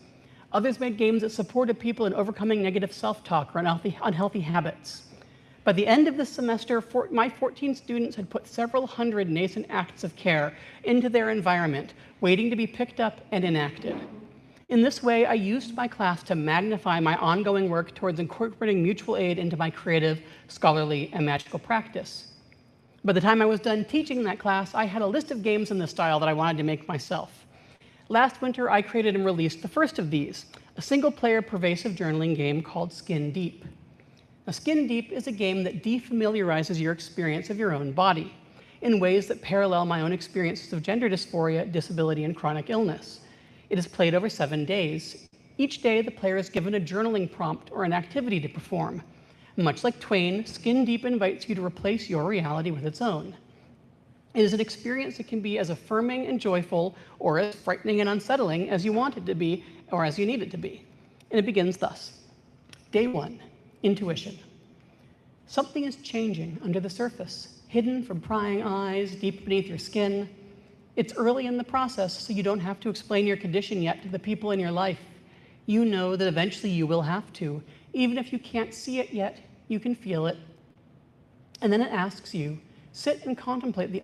Others made games that supported people in overcoming negative self-talk or unhealthy habits. By the end of the semester, my 14 students had put several hundred nascent acts of care into their environment, waiting to be picked up and enacted. In this way, I used my class to magnify my ongoing work towards incorporating mutual aid into my creative, scholarly, and magical practice. By the time I was done teaching that class, I had a list of games in this style that I wanted to make myself. Last winter, I created and released the first of these, a single-player pervasive journaling game called Skin Deep. Now, Skin Deep is a game that defamiliarizes your experience of your own body in ways that parallel my own experiences of gender dysphoria, disability, and chronic illness. It is played over 7 days. Each day, the player is given a journaling prompt or an activity to perform. Much like Twain, Skin Deep invites you to replace your reality with its own. It is an experience that can be as affirming and joyful or as frightening and unsettling as you want it to be or as you need it to be. And it begins thus. Day 1. Intuition. Something is changing under the surface, hidden from prying eyes, deep beneath your skin. It's early in the process, so you don't have to explain your condition yet to the people in your life. You know that eventually you will have to. Even if you can't see it yet, you can feel it. And then it asks you, sit and contemplate the